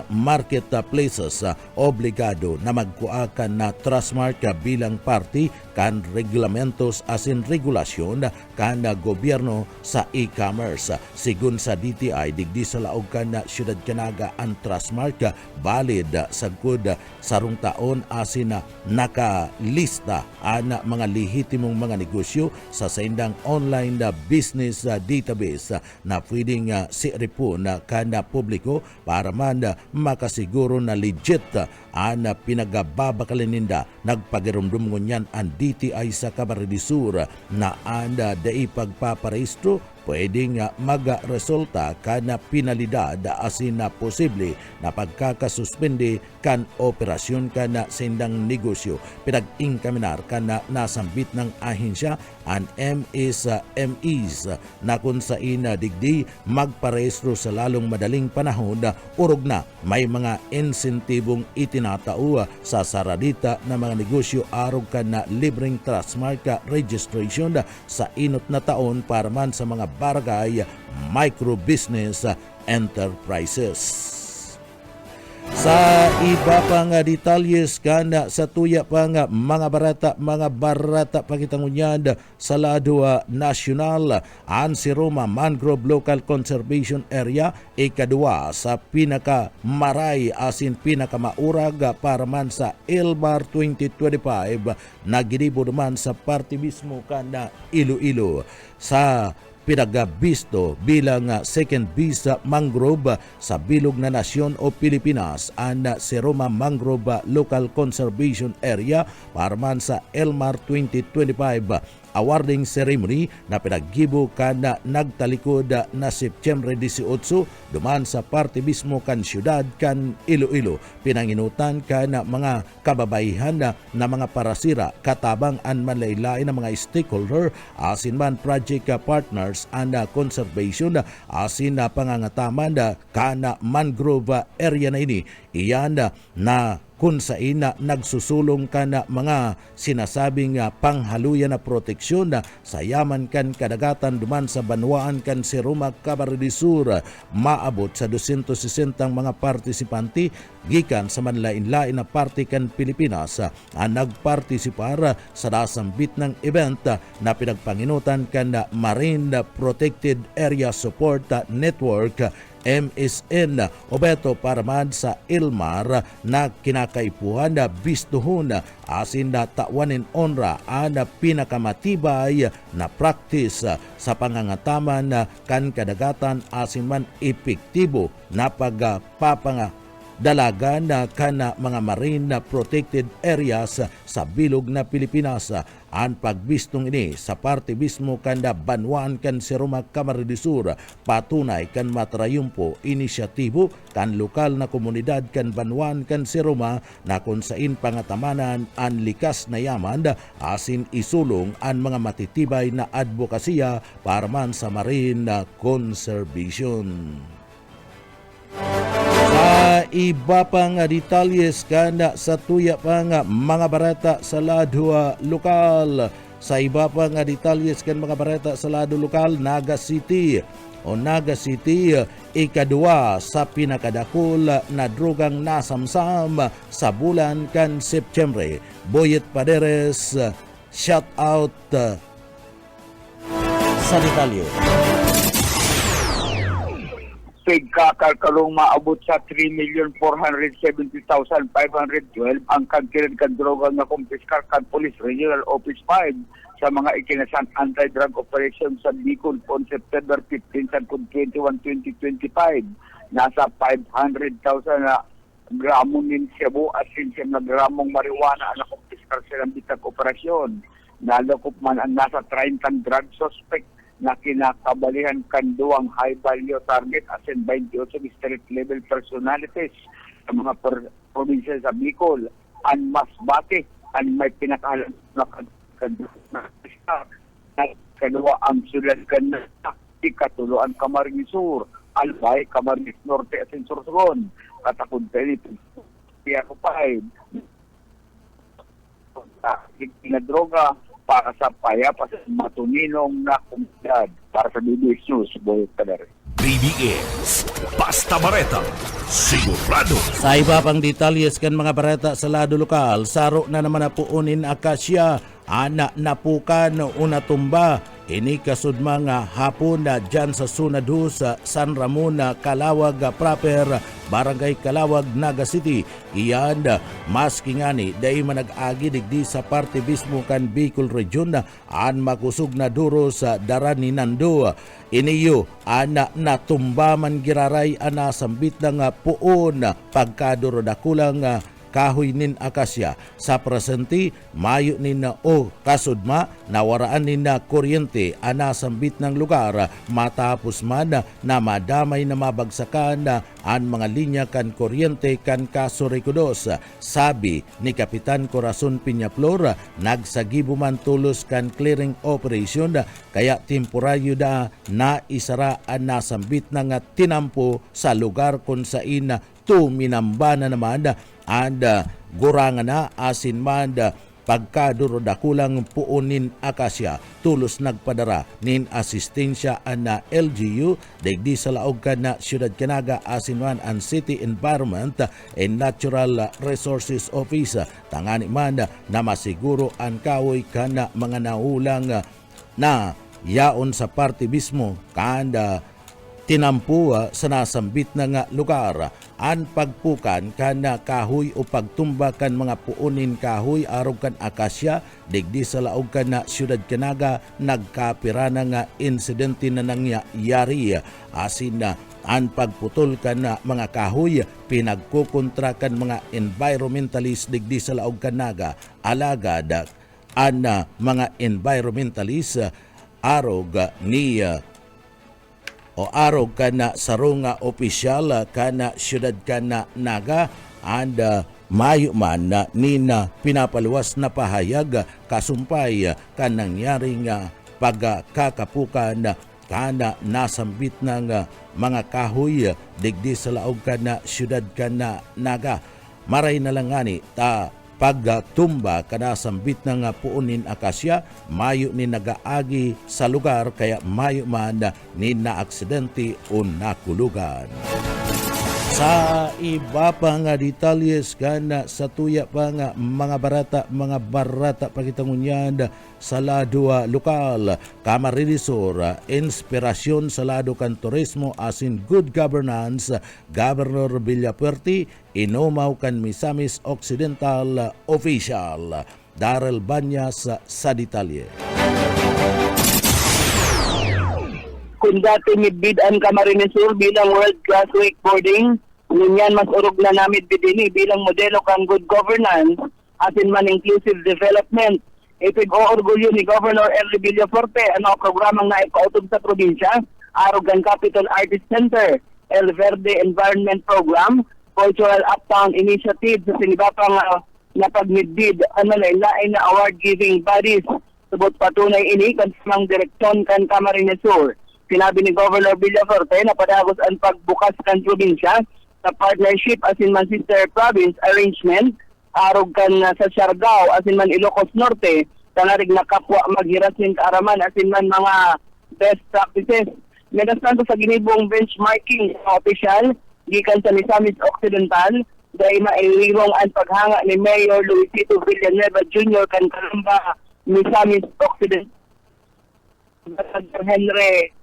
Speaker 2: marketplaces obligado na magkuakan na Trustmark bilang party kan reglamentos asin regulasyon kan gobyerno sa e-commerce. Sigun sa DTI, digdi sa laog kan Syudad Canaga ang Trustmark valid sagkod sarong taon asin nakalista ang mga lehitimong mga negosyo sa saindang online business database na pwedeng siripon kan publiko para man makasiguro na legit ang pinagababakalinda. Nagpagirumdum ngunyan ang DTI sa Camarines Sur na anda dai pagpaparehistro pwedeng magresulta kana penalidad asin na posible na pagkakasuspende kan operasyon kana sindang negosyo. Pinag-ingkaminar kana nasambit ng ahensya ang MSMEs na kung saan digdi magparehistro sa lalong madaling panahon urog na may mga insentibong itinatao sa saradita na mga negosyo arog kana libreng Trustmark registration sa inot na taon para man sa mga barangay micro-business enterprises. Sa iba pang detalyes kana sa tuya pang mga barata pakitangunyan sa lado nasyonal, ang Siroma Mangrove Local Conservation Area ikadua sa pinakamaray asin pinakamaurag para man sa Ilbar 2025 naginibo naman sa party mismo kana Iloilo sa pinagabisto bilang second visa mangrove sa bilog na nasyon o Pilipinas ang Siroma Mangrove Local Conservation Area para man sa Elmar 2025 awarding ceremony na pinaggibo kana nagtalikod na Septyembre 18 duman sa parte mismo kan syudad kan Iloilo. Pinanginutan kana mga kababayan na mga parasira katabang an manlaylay na mga stakeholder asin man project partners and conservation asin na pangangataman kana mangrove area na ini. Iyan na kung saan nagsusulong ka na mga sinasabing panghaluyan na proteksyon sa yaman kan kadagatan duman sa banwaan kan Siroma Camarines Sur, maabot sa 260 mga partisipanti gikan sa manlain-lain na parte kan Pilipinas ang nagpartisipar sa nasambit ng event na pinagpanginutan kan Marine Protected Area Support Network MSN obeto paraman sa Ilmar na kinakaipuhan na bistuhon asin na tawanin onra ang pinakamatibay na practice sa pangangataman kan kadagatan asin man epektibo na pagpapanga na kana mga marine na protected areas sa bilog na Pilipinas. Ang pagbistong ini sa parte mismo kanda Banwan kan Siroma Camarines Sur patunay kan matrayumpo inisyatibo kan lokal na komunidad kan Banwan kan Siroma na kung sain pangatamanan ang likas na yaman asin isulong ang mga matitibay na advokasya para man sa marine conservation. Sa iba pang detalyes kanda sa tuya pang mga barata sa lado lokal. Sa iba pang detalles kan mga barata sa lado lokal, Naga City, ikadua sa pinakadakol na drogang nasamsam sa bulan kan September. Boyet Paderes, shout out sa detalye.
Speaker 7: Pagkakalkalong maabot sa 3,470,512 ang kagkirid kan droga nga kumpiskar kan Police Regional Office 5 sa mga ikinasan anti-drug operation sa Bicol on September 15 sa 21-2025. Nasa 500,000 na gramo nin Cebu at sinsiyam na gramong marijuana na kumpiskar silang bitag operasyon. Nalakop man ang nasa 30 drug suspect na kinakabalihan kan duwang high-value target as in 28 street-level personalities sa mga probinsya sa Bicol. Ang Masbate, ang may pinakahalan na kadua ang sulat kan na ikatuluan Camarines Sur, Albay, Camarines Norte at Sorsogon. Katakod tayo nito. Kaya ko pa na droga para sa payapa sa matuninong na komunidad. Para sa BBS News, Boyet Paderes.
Speaker 1: BBS, basta bareta, sigurado.
Speaker 2: Sa iba pang detalyes kan mga barata sa lado lokal, saro na naman na puunin akasya, anak napukan una tumba. Ini kasud mga hapon na dyan sa Sunadu sa San Ramon, Calawag proper, Barangay Calawag, Naga City. Iyan maski ngani dahil manag-agi digdi sa parte mismo kan Bicol Region an makusog na duro sa Darani Nando. Iniyo anak natumba man giraray ana sambit ng puon pagkaduro dakulang kahoy nin akasya. Sa presente, mayo nin na kasudma, nawaraan nin na kuryente anasambit ng lugar matapos man na madamay na mabagsakan ang mga linya kan kuryente kan Kasurikudos. Sabi ni Kapitan Corazon Piñaflor, nagsagibo man tulos kan clearing operation kaya temporaryo na isara ang nasambit ng tinampo sa lugar kung saan tuminamba na naman and gurangan na asin man pagkaduro dakulang puunin akasya tulos nagpadara nin asistensya na LGU digdi sa laog ka na Siyudad Canaga asin man ang City Environment and Natural Resources Office tangani man na masiguro ang kawoy ka na mga naulang na yaon sa parte mismo kanda tinampu sa nasambit na nga lugar. An pagpukan kan kahoy o pagtumba kan mga puunin kahoy arog kan akasya digdi sa laog kan na Siyudad Canaga nagkapira na nga insidente na nangyari asin na an pagputol kan na mga kahoy pinagkukontra kan mga environmentalist digdi sa laog Canaga alagad an mga environmentalist arog ni arog ka na sarunga opisyal ka na Siyudad ka na Naga and mayo man na nina pinapaluwas na pahayag kasumpay ka nangyaring pagkakapukan ka na nasambit ng mga kahoy digdi sa laog ka na Siyudad ka na Naga. Maray na lang ngani ta pagtumba kanasambit ng puunin akasya, mayo ni nagaagi sa lugar kaya mayo man ni na aksidente o nakulugan. Sa iba pa nga detalyes kana sa tuya pa nga mga barata pakitangunyan sa lado lokal, Kamarilisor, inspirasyon sa lado kan turismo asin good governance, Governor Villapuerte, inumaw kan Misamis Occidental official. Darrell Banyas sa detalye.
Speaker 8: Kung dati midbid ang Camarines Sur bilang world-class wakeboarding, ngunyan mas urog na namid bidini bilang modelo kang good governance asin man inclusive development. Ipig-oorgulyo ni Governor Elry Villafuerte ang programang naipautob sa probinsya, Arugan Capital Artist Center, El Verde Environment Program, Cultural Uptown Initiative sa sinibapang na pagmidbid lain na award-giving bodies. Subot patunay ini kansamang direksyon kan Camarines Sur. Sinabi ni Governor Villafuerte na padagos ang pagbukas kan probinsya sa partnership asin man sister province arrangement arog kan sa Siargao asin man Ilocos Norte tanarig na kapwa maghirasin kaaraman asin man mga best practices. Medasan sa ginibong benchmarking sa opisyal gikan sa Misamis Occidental dahil mailirong ang paghanga ni Mayor Luisito Villanueva Jr. kan Kalamba Misamis Occidental Henry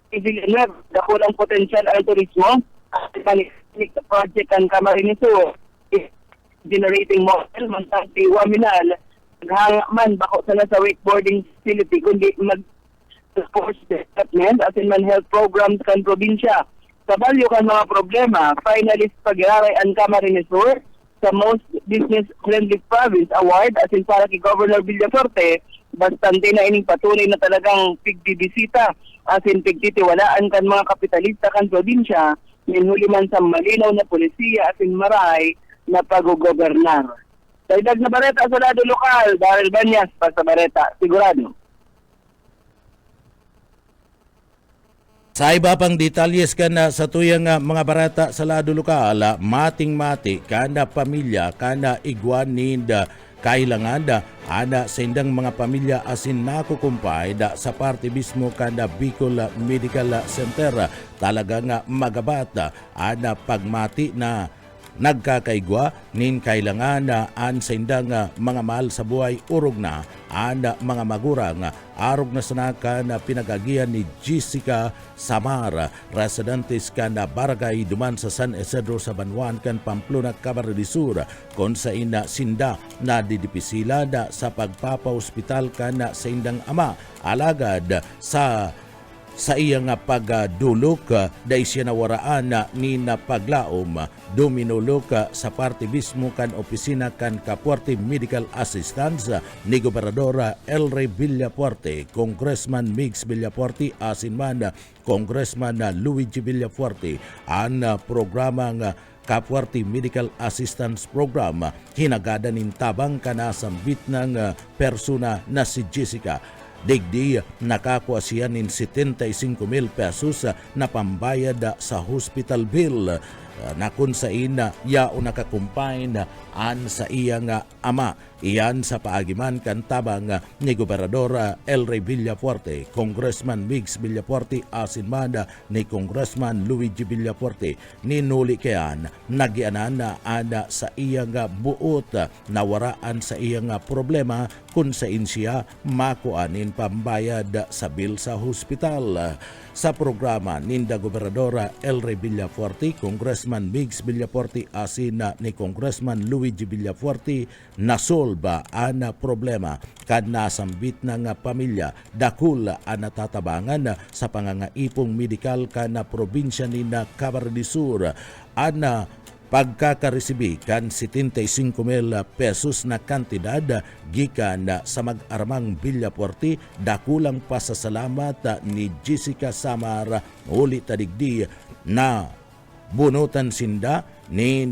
Speaker 8: Villanueva, dakulang potensyal ang turismo at panikinig sa project ang Camarines Sur generating model mantang tiwa minal naghangaman bako sana sa wakeboarding facility kundi sports development at man health programs kan probinsya. Sa balyo kan mga problema, finalist pag-aaray ang Camarines Sur sa Most Business Friendly Province Award asin para kay Governor Villafuerte bastante na ining patunay na talagang pigbibisita asin pigtitiwalaan kan mga kapitalista kan probinsya minhuli man sa malinaw na polisiya asin maray na pag-gobernar. Dagdag na bareta sa lado lokal, Darrell Banyas para sa Bareta Sigurado.
Speaker 2: Sa iba pang detalyes kana sa tuyang mga barata sa lado lokal, mating-mati kana pamilya kana igwanin kailangan ana sa indang mga pamilya asin nakukumpay sa parte mismo kada Bicol Medical Center talaga nga magabat ana pagmati na nagkakaigwa nin kailangan an sa indang mga mahal sa buhay urog na ana mga magurang arog na sanaka na pinagagian ni Jessica Samar, residentes kan barangay Duman sa San Isidro sa Banwan kan Pamplona, Camarines Sur, kung sa ina sinda na didipisila sa pagpapa-hospital kan sa indang ama alagad sa iyang pagdulok dahil siya nawaraan ni na paglaom duminulok sa parte mismo kan opisina kan Kapuarte Medical Assistance ni Gobernador Elry Villafuerte, Congressman Migs Villafuerte asin man Congressman Luigi Villafuerte ang programang Kapuarte Medical Assistance Program hinagada nin tabang kanasambit ng persona na si Jessica. Digdi nakakuha siya nin 75,000 pesos na pambayad sa hospital bill na kung sa ina yao nakakumpain an sa iyang ama. Iyan sa paagiman kan tabang ni Gobernador Elry Villafuerte, Congressman Migs Villafuerte asin man ni Congressman Luigi Villafuerte. Ninuli kayan nagianan na ana sa iyang buot nawaraan sa iyang problema kung sa siya makuanin pambayad sa bill sa hospital. Sa programa ninda Gobernador Elry Villafuerte, Congressman Migs Villafuerte asin ni Congressman Luigi Villafuerte nasolba ana problema kad nasambit ng pamilya dakul ana tatabangan sa pangangaipong medikal kana probinsya ni na Camarines Sur ana pagkakaresibi kan 75,000 pesos na kantidad gikan sa mag-armang Villafuerte dakulang pasasalamat ni Jessica Samar uli tadigdi na bunutan sinda ni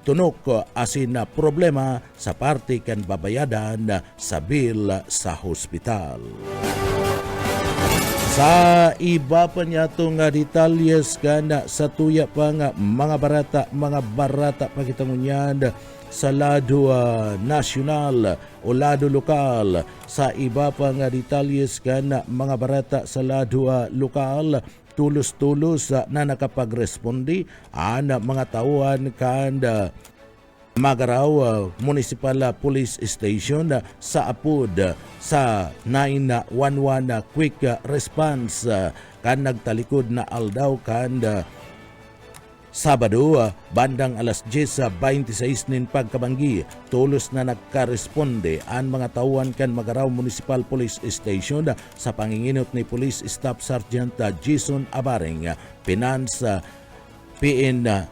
Speaker 2: tunok asin na problema sa parte kan babayadan sa bill sa hospital. Sa iba pa niya itong detalyes kana sa tuya pa nga mga barata pakitangunyan sa lado nasyonal o lado lokal. Sa iba pa nga detalyes kana mga barata sa lado lokal, tulos-tulos na nakapagrespondi ang mga tauhan kan Magaraw Municipal Police Station sa apod sa 911 quick response kan nagtalikod na aldaw kan Sabado, bandang alas 10:26 nin pagkabanggi, tulos na nagkaresponde ang mga tauhan kan Magaraw Municipal Police Station sa panginginot ni Police Staff Sergeant Jason Abaring, Finance PN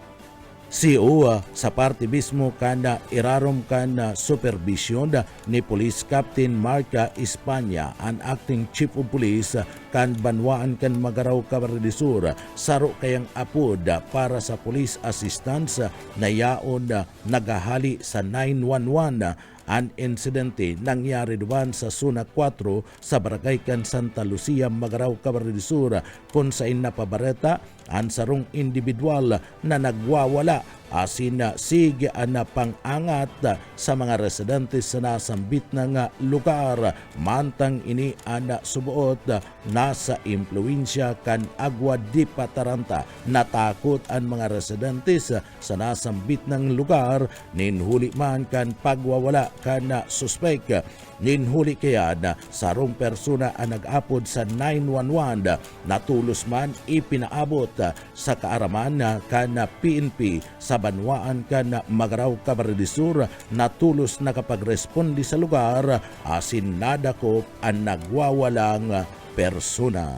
Speaker 2: CO sa parte mismo kana irarom kana supervision ni Police Captain Marca Espanya ang acting Chief of Police kan Banwaan kan Magaraw Camarines Sur saro kayang apod para sa police assistance na yaon nagahali sa 911. Ang insidente nangyari duman sa Zona 4 sa Barangay kan Santa Lucia, Magaraw Camarines Sur kung saan napabareta ang sarong individual na nagwawala asin sige na pangangat sa mga residente sa nasambit ng lugar mantang ini ana subuot nasa impluensya kan Agua di Pataranta. Natakot ang mga residente sa nasambit ng lugar ninhuli man kan pagwawala kan suspek. Ninhuli kaya na sarong persona ang nag-apod sa 911 natulos man ipinaabot sa kaaraman kan PNP sa Banwaan kan Magaraw Camarines Sur natulos nakapagrespondi sa lugar asin nadakop ang nagwawalang persona.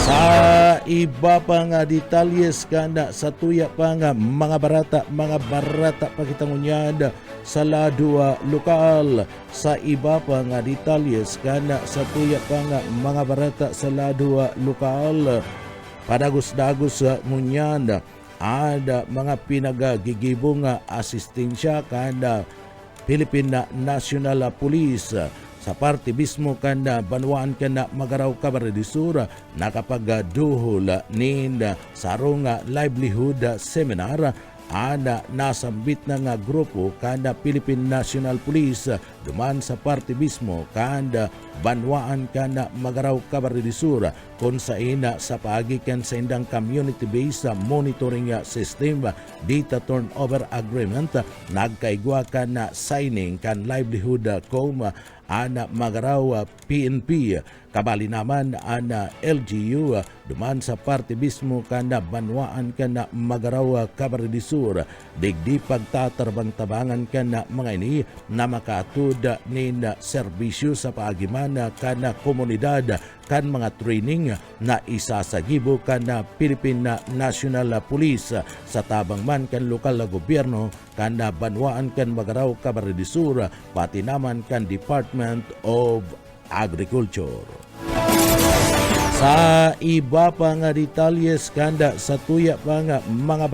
Speaker 2: Sa iba pang detalyes kana sa tuya pang mga barata pakitangunyan sa lado lokal. Sa iba pang detalyes kana sa tuya pang mga barata sa lado lokal, padagos-dagos ngunyan ada mga pinagagigibong asistensya kada Philippine National Police sa parte mismo kan Banwaan kan Magaraw Camarines Sur nakapagduhol nin sarong livelihood seminar ana nasambit ng grupo kada Philippine National Police duman sa parte mismo kada Banwaan kan Magaraw Camarines Sur kung saan sa paagikan sa indang community-based monitoring system data turnover agreement nagkaigwa kan signing kan livelihood com ana Magaraw PNP kabali naman ana LGU duman sa parte mismo kana Banwaan kana Magaraw Camarines Sur digdi pagtatarbang-tabangan kana mga ini na makatud nin serbisyo sa paagiman kana komunidad kan mga training na isasagibo kana Philippine National Police sa tabang man kan lokal na gobyerno kana Banwaan kan Magaraw Camarines Sur pati naman kan Department of Agriculture. Sa iba pang detalyes kanda sa tuya pang mga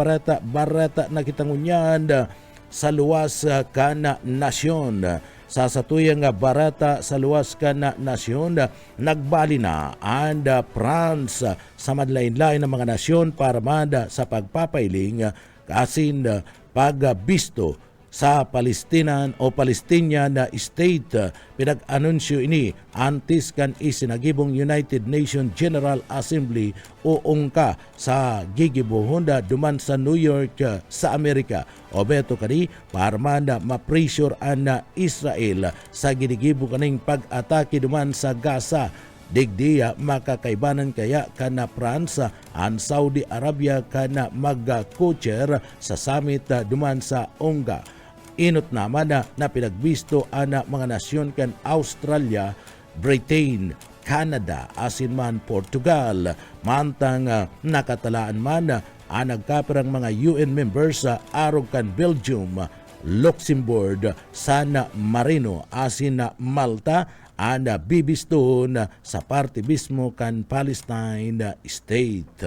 Speaker 2: barata na kitangunyan sa luwas kana nasyon. Sa satuyang barata sa luwas kana nasyon, nagbali na ang France sa madlain-lain ng mga nasyon para manda sa pagpapailing kasin pagbisto sa Palestinian o Palestinian state. Pinag-anunsyo ini antes kan isinagibong United Nations General Assembly o UNCA sa gigibuhon duman sa New York sa Amerika. O beto kani parmanda ma-pressure an Israel sa ginigibo kaning pag-atake duman sa Gaza. Digdiya makakaibanan kaya kana France ang Saudi Arabia kana mag-co-chair sa summit duman sa UNGA. Inot naman na pinagbisto ana mga nasyon kan Australia, Britain, Canada, asin man Portugal, mantang nakatalaan man ang nagkapirang mga UN members sa arog kan Belgium, Luxembourg, San Marino, asin Malta, ang bibiston sa parte mismo kan Palestine State.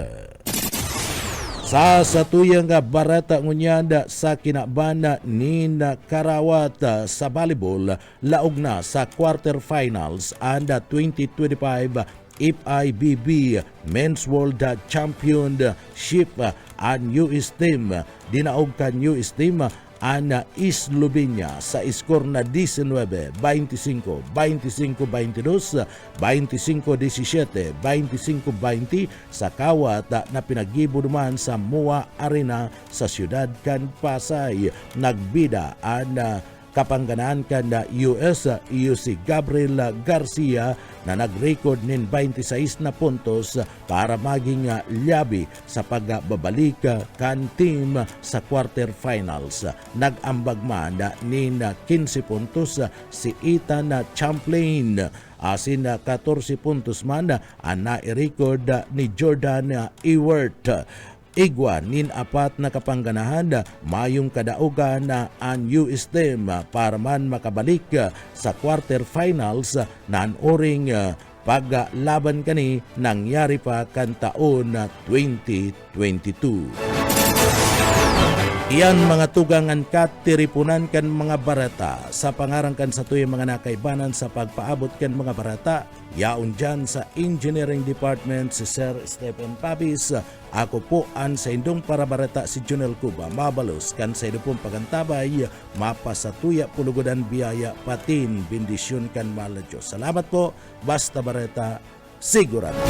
Speaker 2: Sa satuyang barata ngunyanda sa kinabana ni Karawat sa volleyball, laog na sa quarterfinals and 2025 FIBB Men's World Championship ang US team. Dinaog kan US team ang Islobinia sa iskor na 19-25, 25-22, 25-17, 25-20 sa kawat na pinagibo naman sa MOA Arena sa siyudad kan Pasay. Nagbida ang kapangganaan kan US si Gabriel Garcia na nag-record nin 26 na puntos para maging labi sa pagbabalik kan team sa quarterfinals. Nag-ambag man nin 15 puntos si Ethan Champlain. Asin 14 puntos man ang na-record ni Jordan Ewert. Igwa nin apat na kapangganahan mayong kadaugan na ang US team para man makabalik sa quarterfinals na oring paglaban kani nangyari pa kan taon 2022. Iyan mga tugangan kat tiripunan kan mga barata sa pangarangkan sa tuyong mga nakaibanan sa pagpaabot kan mga barata. Yaon dyan sa Engineering Department si Sir Stephen Pabis. Ako po ang sa indong para barata si Junel Cuba. Mabalos kan sa indong pagantabay mapasatuya pulugodan biyaya patin bendisyon kan mahal na Diyos. Salamat po. Basta barata sigurado.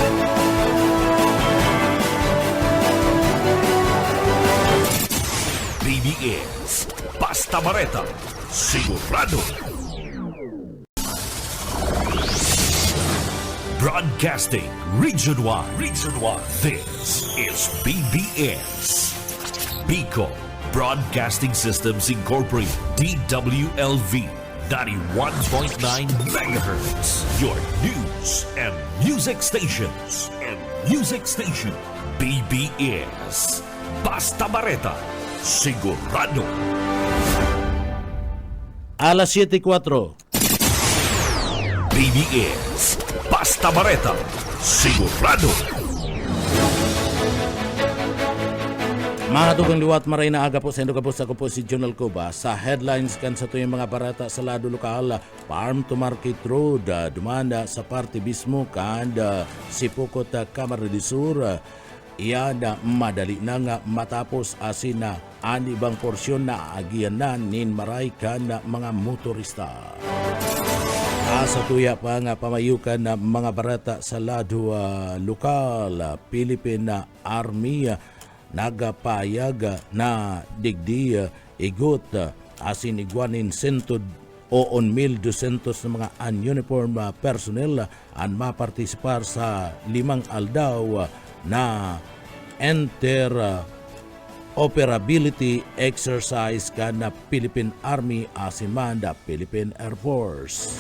Speaker 1: BBS Basta Bareta Sigurado. Broadcasting Region 1. This is BBS Bicol Broadcasting Systems Incorporated, DWLV 91.9 MHz. Your news and music stations. BBS Basta Bareta Sigurado.
Speaker 2: Alas 7:04.
Speaker 1: BBS Basta Bareta Sigurado.
Speaker 2: Mga tugang liwat maray na aga po sa Indo Kapos. Ako po si Junel Cuba. Sa headlines kan sa tuyong mga barata sa lado lokal, Farm to Market Road, dumanda sa parte mismo kan Sipokot Camarines Sur. Iyan madali na nga matapos asin na ang ibang porsyon na agian na nin maray kan mga motorista. Sa tuya pa nga pamayukan na mga barata sa lado lokal, Philippine Army nagapayag na digdi igot asin igwanin 100,200 na mga ununiform personnel ang mapartisipar sa 5 aldaw na interoperability exercise kan na Philippine Army asin man da Philippine Air Force.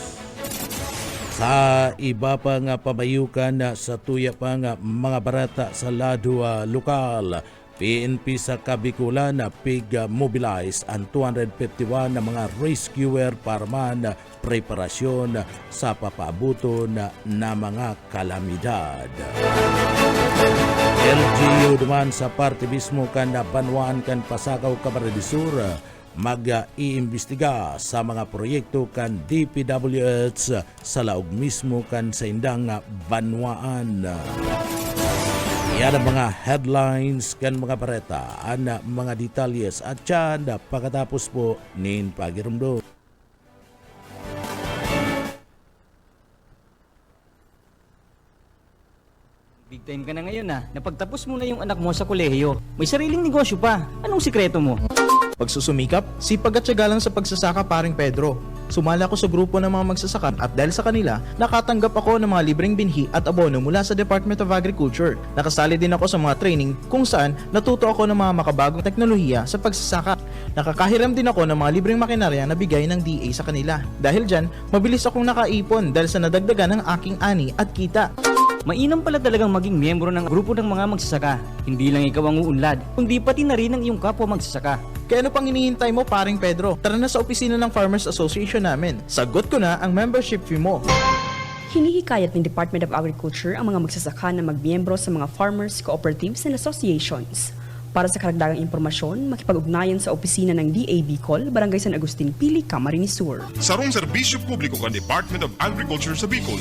Speaker 2: Sa iba pa nga pamayukan sa tuya pa nga mga barata sa lado lokal, PNP sa Kabikulan na pig-mobilize ang 251 na mga rescuer para man preparasyon sa papaabuton na mga kalamidad. LGU duman sa parte mismo kan na Banwaan kan Pasakaw Camarines Sur mag-iimbestiga sa mga proyekto kan DPWH sa laog mismo kan sa indang Banwaan. Yan ang mga headlines kan mga bareta, ang mga detalyes at yan pagkatapos po nin pagirumdo.
Speaker 3: Big time ka na ngayon Napagtapos mo na yung anak mo sa kolehiyo. May sariling negosyo pa. Anong sikreto mo?
Speaker 4: Pagsusumikap, sipag at tiyaga lang sa pagsasaka paring Pedro. Sumali ako sa grupo ng mga magsasaka at dahil sa kanila, nakatanggap ako ng mga libreng binhi at abono mula sa Department of Agriculture. Nakasali din ako sa mga training kung saan natuto ako ng mga makabagong teknolohiya sa pagsasaka. Nakakahiram din ako ng mga libreng makinarya na bigay ng DA sa kanila. Dahil dyan, mabilis akong nakaipon dahil sa nadagdagan ng aking ani at kita.
Speaker 3: Mainam pala talagang maging miyembro ng grupo ng mga magsasaka. Hindi lang ikaw ang uunlad, kundi pati na rin ang iyong kapwa magsasaka.
Speaker 4: Kaya ano pang hinihintay mo paring Pedro? Tara na sa opisina ng Farmers Association namin. Sagot ko na ang membership fee mo.
Speaker 5: Hinihikayat ng Department of Agriculture ang mga magsasaka na magmiyembro sa mga farmers, cooperatives and associations. Para sa karagdagang impormasyon, makipag-ugnayan sa opisina ng DA Bicol, Barangay San Agustin Pili, Camarines Sur.
Speaker 6: Sarong serbisyo publiko ng Department of Agriculture sa Bicol.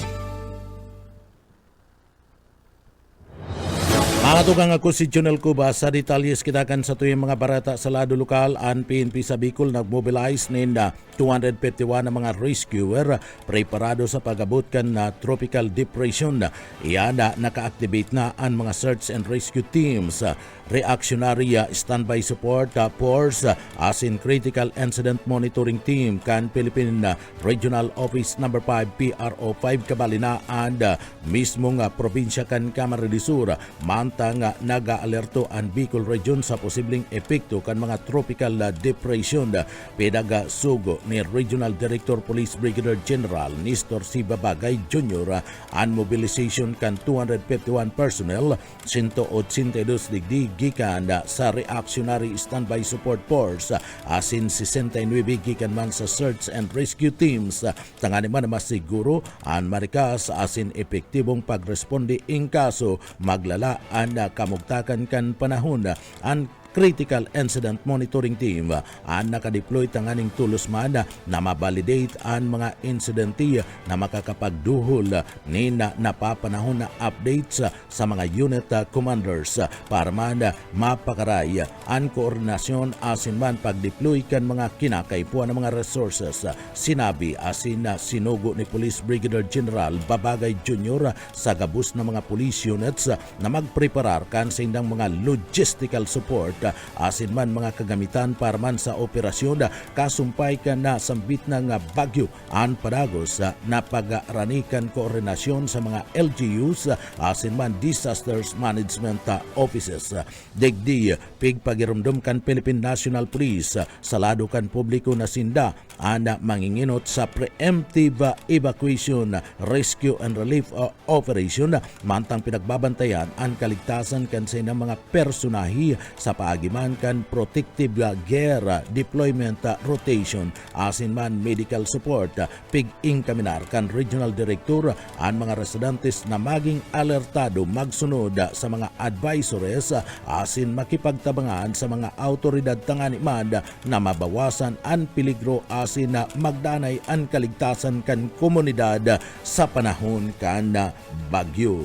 Speaker 2: Atugang ako si Jonel Cuba sa detalyes kita kan sa tuyong mga barata sa lado lokal. Ang PNP sa Bicol nagmobilize na 251 na mga rescuer preparado sa pag-abot kan na tropical depression. Iyan na naka-activate na ang mga search and rescue teams, reactionary standby support force as in critical incident monitoring team kan Philippine Regional Office number 5 PRO 5 Kabalinaan mismong probinsya kan Camarines Sur. Mantang naga-alerto ang Bicol Region sa posibleng epekto kan mga tropical depression. Pedaga sugo ni Regional Director Police Brigadier General Nestor C. Babagay Jr. ang mobilization kan 251 personnel, 182 digdi gikan sa reactionary standby support force asin 69 gikan man sa search and rescue teams. Tangani man masiguro ang marikas asin epektibong pagresponde in kaso maglalaan na kamugtakan kan panahon. Ang Critical Incident Monitoring Team ang nakadeploy tanganing tulos man na mabalidate ang mga insidente na makakapagduhol ni napapanahon na updates sa mga unit commanders para man mapakaray ang koordinasyon asin man pagdeploy kan mga kinakaipuan ng mga resources. Sinabi asin sinugo ni Police Brigadier General Babagay Jr. sa gabus ng mga police units na magpreparar kan sa indang mga logistical support asin man mga kagamitan para man sa operasyon kasumpay ka na sambit ng bagyo ang padagos na pag-aranikan koordinasyon sa mga LGUs asin man disasters management offices. Digdi pigpagirumdum kan Philippine National Police sa lado kan publiko na sinda ang manginginot sa preemptive evacuation, rescue and relief operation mantang pinagbabantayan ang kaligtasan kan sa mga personahi sa paagiman kan protective gear deployment rotation asin man medical support. Pig-inkaminar kan Regional Director ang mga residentes na maging alertado magsunod sa mga advisories asin makipagtabangan sa mga autoridad tangani man na mabawasan ang peligro asin na magdanay ang kaligtasan kan komunidad sa panahon kan bagyo.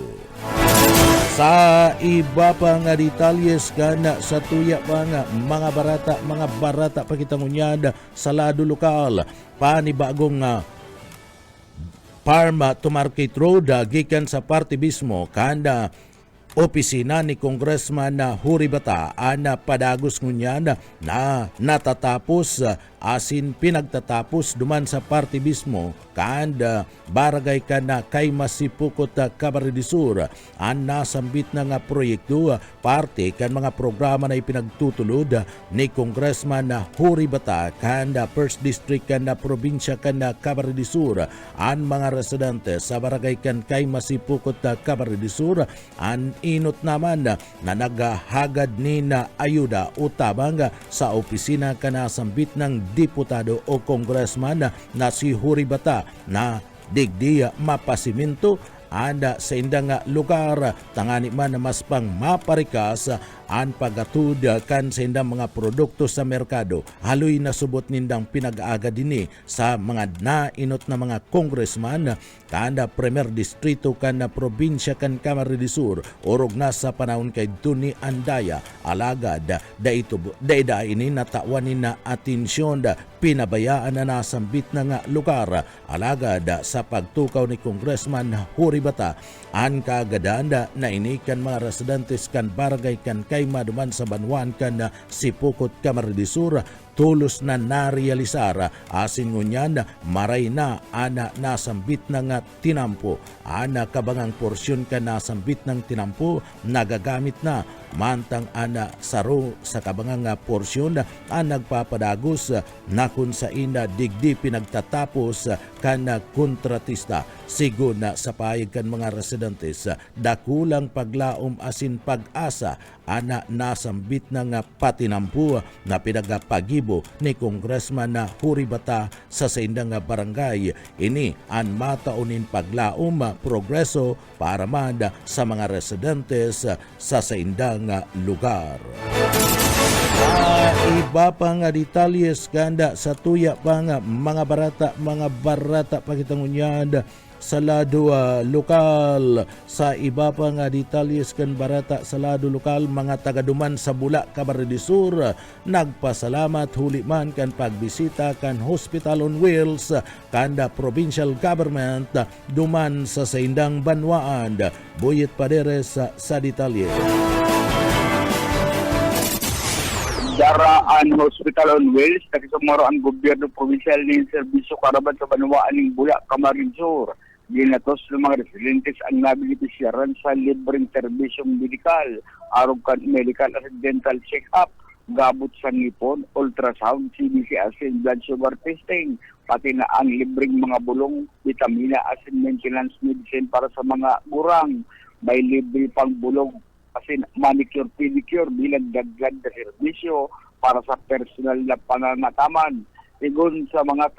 Speaker 2: Sa iba pa nga detalyes kan sa tuya pa nga mga barata pakitangunyad sa lado lokal. Panibagong farm to market road gikan sa partibismo kanda opisina ni Congressman Huri Bata na padagos ngunyan na natatapos asin pinagtatapos duman sa partibismo kan barangay kan kay Masipukot Camarines Sur ang nasambit na nga proyekto parte kan mga programa na ipinagtutulod ni Congressman Huri Bata kan First District kan probinsya kan Camarines Sur. Ang mga residente sa barangay kan kay Masipukot Camarines Sur ang inot naman na naghahagad ni na ayuda o tabang sa opisina kanasambit ng diputado o congressman na si Huri Bata na digdi mapasiminto anda sa indang lugar tangani man na mas pang maparikas ang pagatud kan sa indang mga produkto sa merkado. Haloy na subot nindang pinag-aaga dini sa mga nainot na mga congressman kanda Premier Distrito kan na probinsya kan Camarines Sur orog na sa panahon kay Tuni Andaya alagad da ini natawanin na atensyon pinabayaan na nasambit na nga lugar alagad sa pagtukaw ni Congressman Huri Bata ang kagadanda na inikan mga residentes kan barangay kan kay maduman sa Banwan kan Sipukot Camarines Sur tulos na narealisar asin ngunyan maray na ana nasambit na nga tinampo ana kabangang porsyon ka nasambit ng tinampo nagagamit na mantang ana saro sa kabangang porsyon ang nagpapadagos na kung sa ina digdi pinagtatapos kan kontratista sigo na sa payag kan mga residentes dakulang paglaom asin pag-asa ana nasambit na nga patinampo na pinagapagibo ni Congressman na Huri Bata sa saindang barangay. Ini ang mataunin paglaom progreso para man sa mga residentes sa saindang lugar. Iba pa nga detalyes kanda sa tuya pa nga mga barata pakitangunyad sa lado lokal. Sa iba pa nga detalles kan barata sa lado lokal, mga tagaduman sa Bula, Camarines Sur nagpasalamat huli man kan pagbisita kan Hospital on Wheels kanda provincial government duman sa Saindang Banwaan. Boyet Paderes sa detalye.
Speaker 7: Daraan Hospital on Wheels, nakisumaro ang gobyerno provincial ng serbisyo karaban sa Banwaan ng Bula, Camarines Sur. Ginatos ng mga residentes ang nabilipisyaran sa libreng serbisyong medikal, arog kan medical at dental check-up, gabot sa ngipon, ultrasound, CBC asin, blood sugar testing, pati na ang libreng mga bulong, vitamina asin, maintenance medicine para sa mga gurang. May libre pang bulong asin manicure pedicure bilang dagdag na serbisyo para sa personal na pangangataman. Igon sa mga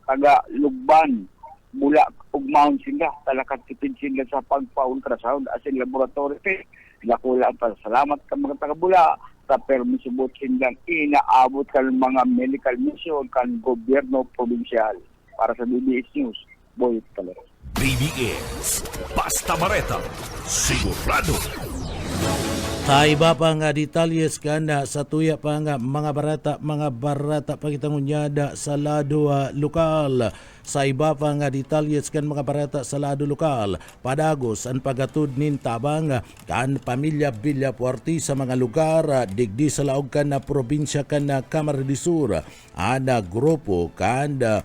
Speaker 7: taga-Lugban, Bula ug Mount Singa, talakat tipid sila sa pagpa-ultrasound asin laboratory test. Nakula ang pasalamat ka mga taga-Bula sa permiso bot silang inaabot kan mga medical mission kan gobyerno probinsyal. Para sa BBS News, Boyet Paderes.
Speaker 1: BBS Basta Bareta, sigurado.
Speaker 2: Sa iba pa nga detalles kana sa tuya pa nga mga barata pagitangunyada sa lado lokal. Sa iba pa nga detalles kan mga barata sa lado lokal, padagos ang pagatud nin tabang kan pamilya Villapuerte sa mga lugar digdi sa laog kan na probinsya kan na Camarines Sur. Ana grupo kan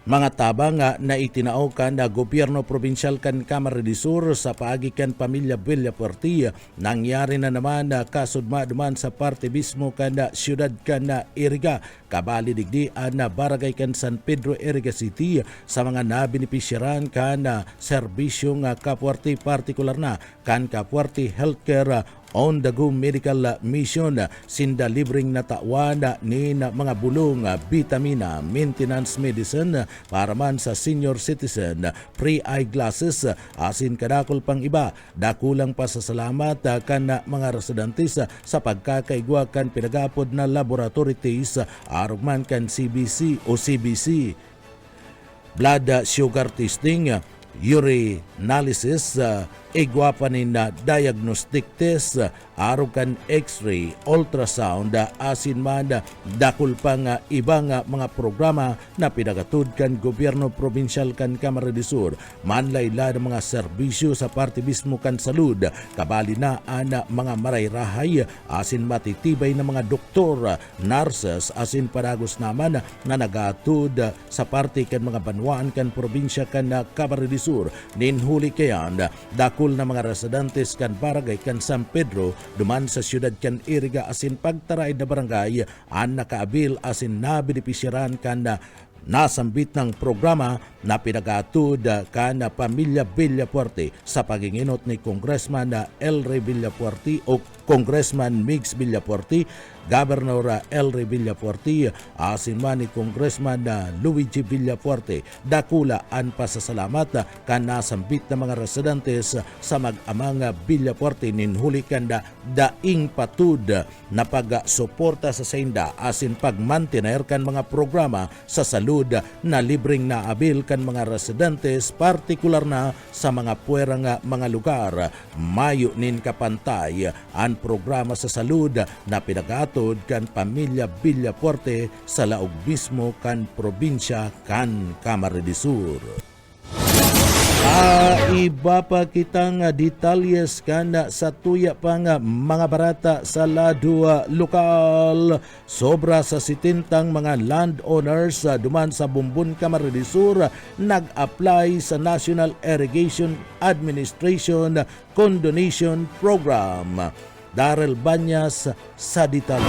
Speaker 2: mga tabang na itinao kan na gobyerno probinsyal kan Camarines Sur sa paagi kan pamilya Villapuerte. Nangyari na naman na kasudma duman sa parte mismo kan na siyudad kan na Iriga, kabali digdi na barangay kan San Pedro, Iriga City sa mga nabinipisyaran kan na serbisyong Kapuarte, partikular na kan Kapuarte Healthcare on the go medical mission, sinda libreng natawan ni mga bulong, vitamina, maintenance medicine para man sa senior citizen, free eyeglasses, asin kadakol pang iba. Dakulang pasasalamat kan mga residentes sa pagkakaigwa kan pinagapod na laboratory test arog man kan CBC o CBC, blood sugar testing, urinalysis, igwa pa ni na diagnostic test, arog kan x-ray, ultrasound, asin man dakul pang ibang mga programa na pinagatud kan gobyerno probinsyal kan Camarines Sur. Manlayla ng mga serbisyo sa parte mismo kan salud, kabali na ana mga marayrahay, asin matitibay na mga doktor, nurses, asin padagos naman na nagatud sa parte kan mga banwaan kan probinsya kan Camarines Sur. Ninhuli kayan dakul na mga residentes kan barangay kan San Pedro duman sa siyudad kan Iriga asin pagtaraid na barangay ang nakaabil asin nabinipisyaran kan nasambit ng programa na pinagatud kan pamilya Villapuerte sa paginginot ni Congressman El Rey Villapuerte o Congressman Migs Villapuerte, Governor El Rey Villapuerte, asin man ni Congressman Luigi Villapuerte. Dakula ang pasasalamat kan nasambit na mga residentes sa mag-amang Villapuerte ninhuli kan daing patud na pagsuporta sa senda asin pagmantener kan mga programa sa salud na libreng naabil kan mga residentes, partikular na sa mga puwerang mga lugar. Mayo nin kapantay ang programa sa salud na pinagatod kan pamilya Villapuerte sa laog mismo kan probinsya kan Camarines Sur. Iba pa kitang detalles kan sa tuya pang mga barata sa lado lokal. Sobra sa 70 mga landowners duman sa Bumbun, Camarines Sur nag-apply sa National Irrigation Administration Condonation Program. Darrell Banyas sa detalye.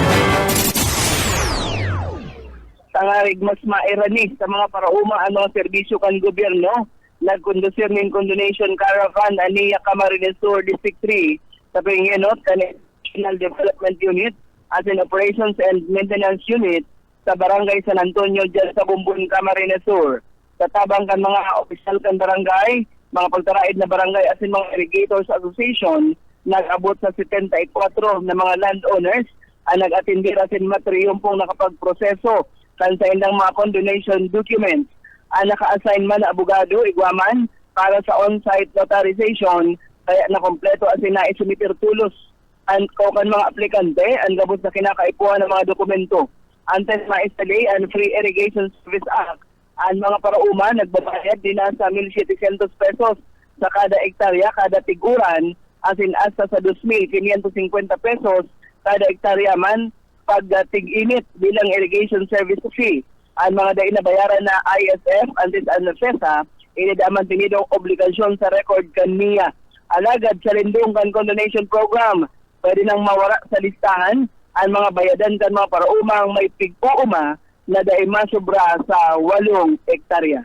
Speaker 8: Tangarig mas mairani sa mga parauma ang mga serbisyo kan gobyerno, nagkondusir ng condonation caravan aniya Camarines Sur District 3 sa pinginot kan National Development Unit as an Operations and Maintenance Unit sa Barangay San Antonio dyan sa Bumbun, Camarines Sur. Tatabang kan mga opisyal kan barangay, mga pagtaraid na barangay as in mga Irrigators Association, nag-abot sa 74 na mga landowners ang nag-atindi asin matriyumpong nakapagproseso kan sa ilang mga condonation documents. Ang naka-assign man na abogado, igwaman, para sa on-site notarization, kaya na kompleto asin na isumitir tulos ang kaukan mga aplikante ang gabos na kinakaipuan ng mga dokumento. Antes maistalay ang Free Irrigation Service Act, ang mga parauma nagbabayad din na sa 1,700 pesos sa kada ektarya, kada tiguran, asin asa sa 2,550 pesos kada ektarya man pag tig-init bilang irrigation service fee. Ang mga daing nabayaran na ISF antes ang NFESA, inidaman tinidong obligasyon sa record kaniya. Alagad sa lindong kan condonation program, pwede nang mawara sa listahan ang mga bayadan kan mga paraumang may pigpuuma na daing masobra sa 8 ektarya.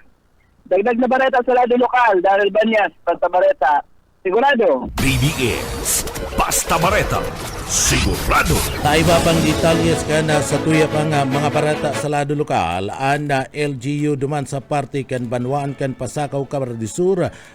Speaker 8: Dagdag na bareta sa lado lokal, Daryl Banyas, Basta Bareta, sigurado.
Speaker 1: BDS Basta Bareta, sigurado.
Speaker 2: Sa iba pang detalyes na sa tuya pang mga parata sa lado lokal, ang LGU duman sa parte kan Banwaan kan Pasakaw Camarines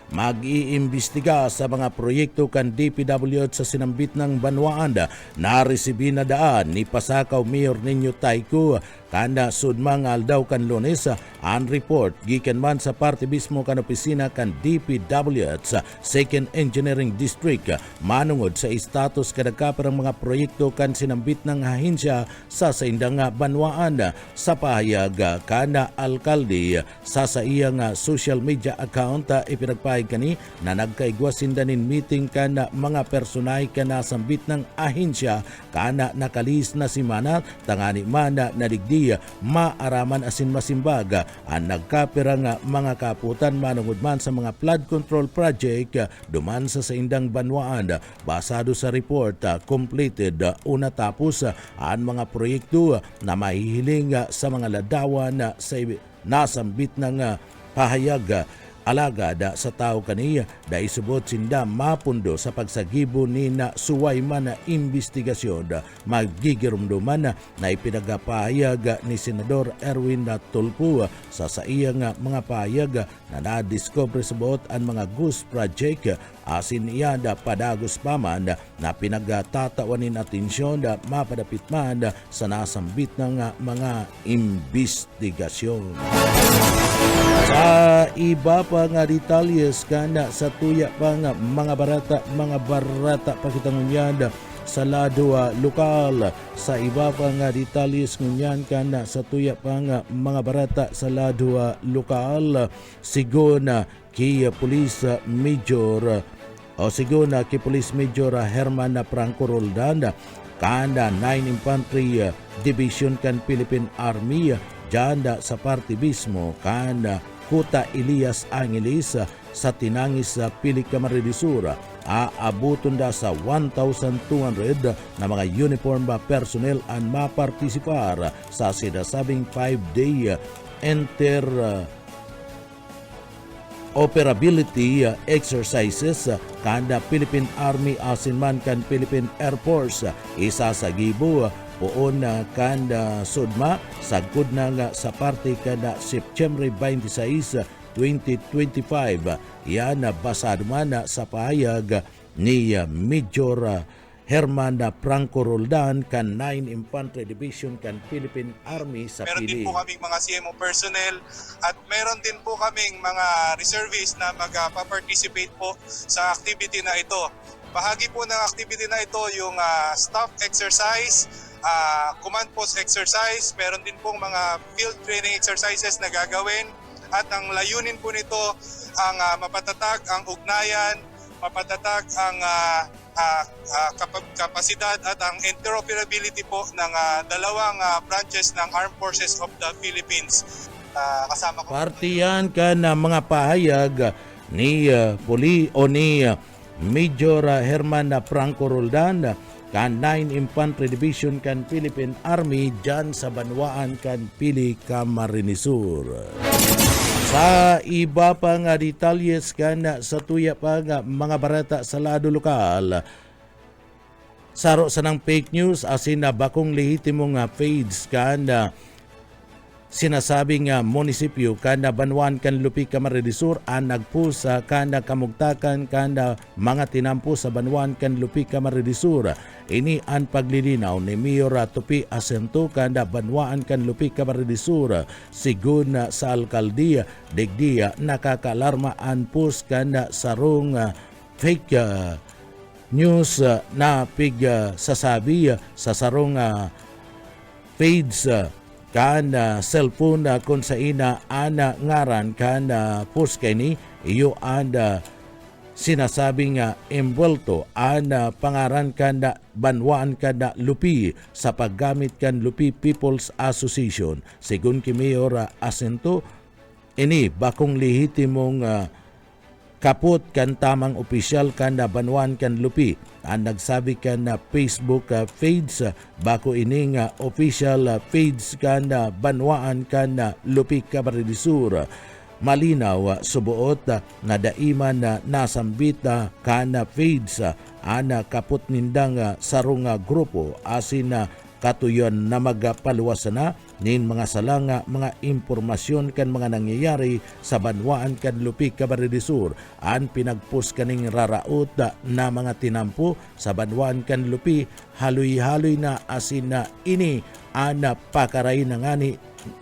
Speaker 2: mag-iimbestiga sa mga proyekto kan DPWH sa sinambit ng Banwaan na resibi na daan ni Pasakaw Mayor Nino Tayko kanda sudmang aldaw kan Lunes ang report gikan man sa parte mismo kan opisina kan DPWH sa 2nd Engineering District manungod sa status kadagkaperang mga proyekto kan sinambit ng ahensya sa saindang Banwaan. Sa pahayag kana alkalde sa iyang social media account ipinagpahayag kani na nagkaigwasindanin meeting kan mga personay kana sambit ng ahensya kana nakalis na simana tangani man nadigdi maaraman asin masimbag ang nagkapirang mga kaputan manungod man sa mga flood control project duman sa saindang Banwaan. Basado sa report, completed una tapos ang mga proyekto na mahihiling sa mga ladawan sa nasambit ng pahayag. Alagad sa tao kaniya da isubot sinda mapundo sa pagsagibo ni na suway man na investigasyon magigirumduman na ipinagapahayag ni Senador Erwin Tulfo sa iyang mga pahayag na nadiscover sa buot ang mga ghost project asin iya da padagos paman na pinagtatawanin atensyon da mapadapit man sa nasambit ng mga investigasyon. Sa iba pa nga detalyes kana sa tuya pa nga mga barata pakitangunyan sa lado lokal. Sa iba pa nga detalyes ngunyan kana sa tuya pa nga mga barata sa lado lokal siguna kay Police Major Police Major Herman Franco Roldan kanda 9 Infantry Division kan Philippine Army janda sa parte mismo kanda Kuta Elias Angeles sa tinangis sa Pili Camarines Sur aabuton da sa 1,200 na mga uniform personnel ang mapartisipar sa sinasabing 5-day operability exercises kanda Philippine Army asin man kan Philippine Air Force. Isa sa gibo poon kanda sudma sagkod na nga sa parte kada September 26, 2025. Yan basado man sa pahayag ni Major Herman Franco Roldan kan 9 Infantry Division kan Philippine Army sa
Speaker 9: meron
Speaker 2: Pili.
Speaker 9: din po kaming mga CMO personnel at meron din po kaming mga reservists na magpa-participate po sa activity na ito. Bahagi po ng activity na ito yung staff exercise, command post exercise, meron din pong mga field training exercises na gagawin at ang layunin po nito ang mapatatag ang ugnayan, mapatatag ang kapasidad at ang interoperability po ng dalawang branches ng Armed Forces of the Philippines. Kasama ko
Speaker 2: Partiyan ka na mga pahayag ni Major Herman Franco Roldan kan 9 Infantry Division kan Philippine Army dyan sa Banwaan kan Pili Camarines Sur. Sa iba pa nga detalyes kan sa tuya pa nga mga barata sa lado lokal, saro sa ng fake news asin na bakong lehitimong page kan sinasabing munisipyo kada Banwan kan Lupi Camarines Sur ang nagpusa kada kamugtakan kada mga tinampo sa Banwan kan Lupi Camarines Sur. Ini ang paglilinaw ni Mayor Tupi Asento kada Banwaan kan Lupi Camarines Sur. Sigun sa alkaldiya digdiya nakakaalarma ang pus kada sarong fake news na sasabi sa sarong page kan cellphone kung sa ina ana ngaran kan post kini iyo anda sinasabing envuelto ana pangaran kan Banwaan kan Lupi sa paggamit kan Lupi People's Association. Sigun ki Mayor Asento, ini bakong lehitimong kaput kan tamang opisyal kan Banwaan kan Lupi. Ang nagsabi kan Facebook page bako ining official page kan Banwaan kan Lupi Camarines Sur. Malinaw subuot na daiman na nasambit kan page ana kaput nindang sarong grupo asin katuyon na magpaluwas na nin mga salanga mga impormasyon kan mga nangyayari sa Banwaan kan Lupi Camarines Sur. Ang pinagpus kaning raraot na mga tinampo sa Banwaan kan Lupi haloy-haloy na asin na ini ana pakaray na ngani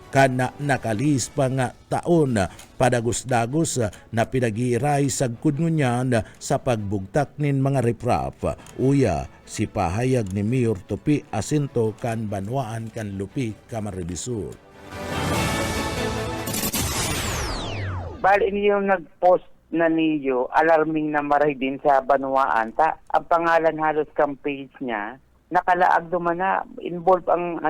Speaker 2: kana nakalis pa nga taon padagos-dagos na pinag-iiray sa kudngunyan sa pagbugtak nin mga riprap. Uya si pahayag ni Mayor Tupi Asento kan Banwaan kan Lupi Camarines Sur.
Speaker 8: Bali yung nag-post na niyo, alarming na maray din sa Banwaan. Ang pangalan halos kang page niya, nakalaag duman na involved ang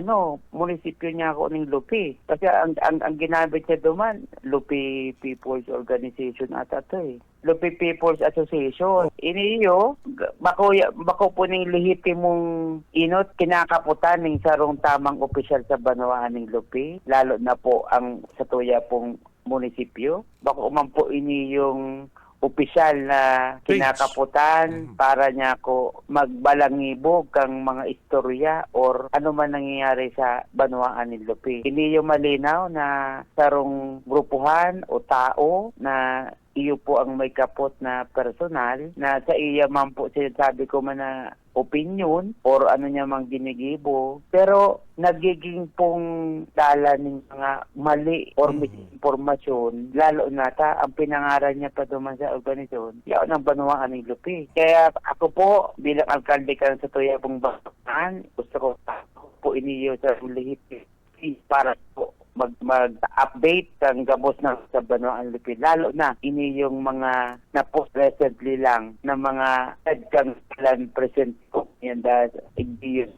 Speaker 8: munisipyo niya ako ng Lupi. Kasi ang ginamit niya duman, Lupi People's Organization ata to eh. Lupi People's Association. Iniyo, bako po ning lehitimong inot kinakaputan ng sarong tamang opisyal sa Banwaan ng Lupi, lalo na po ang sa tuya pong munisipyo. Bako man po ini yung opisyal na kinakaputan para niya ko magbalangibog kang mga istorya or ano man nangyayari sa Banwaan ng Lupi. Hindi yung malinaw na sarong grupuhan o tao na iyo po ang may kapot na personal na sa iya man po sinasabi ko man na opinion or ano niya mang ginigibo, pero nagiging pong dala ng mga mali or misinformasyon, lalo na ang pinangaran niya pa duman sa organisasyon, yaon ang Banwaan ng Lupi. Kaya ako po, bilang alkalde ka sa tuya pong Banwaan, gusto ko po iniyo sa lihip para po mag-update kang gabos na sa Banwaan Lupi. Lalo na ini yung mga na-post recently lang na mga kang plan present ko yan dahil yung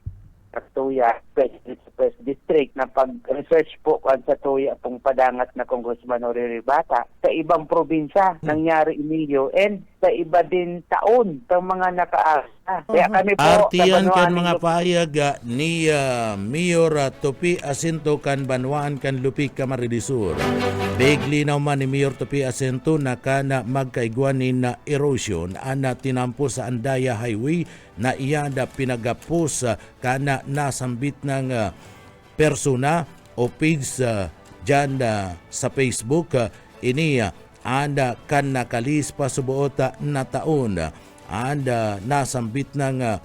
Speaker 8: Tuya, Press District na pag-research po kung sa Tuya pong padangat na Congressman Oriri Bata sa ibang probinsya nangyari iniyo and sa iba din taon ng mga nakaasa. Kaya kami po
Speaker 2: Artiyan kan mga pahayag ni Mayor Tupi Asento kan Banwaan kan Lupi Camarines Sur. Bigli naman ni Mayor Tupi Asento na kana magkaigwanin na erosion ana tinampo sa Andaya Highway na iyanda pinagapos kana nasambit ng persona o page dyan sa Facebook. Ini anda kan nakalis pa subuota na taon anda nasambit ng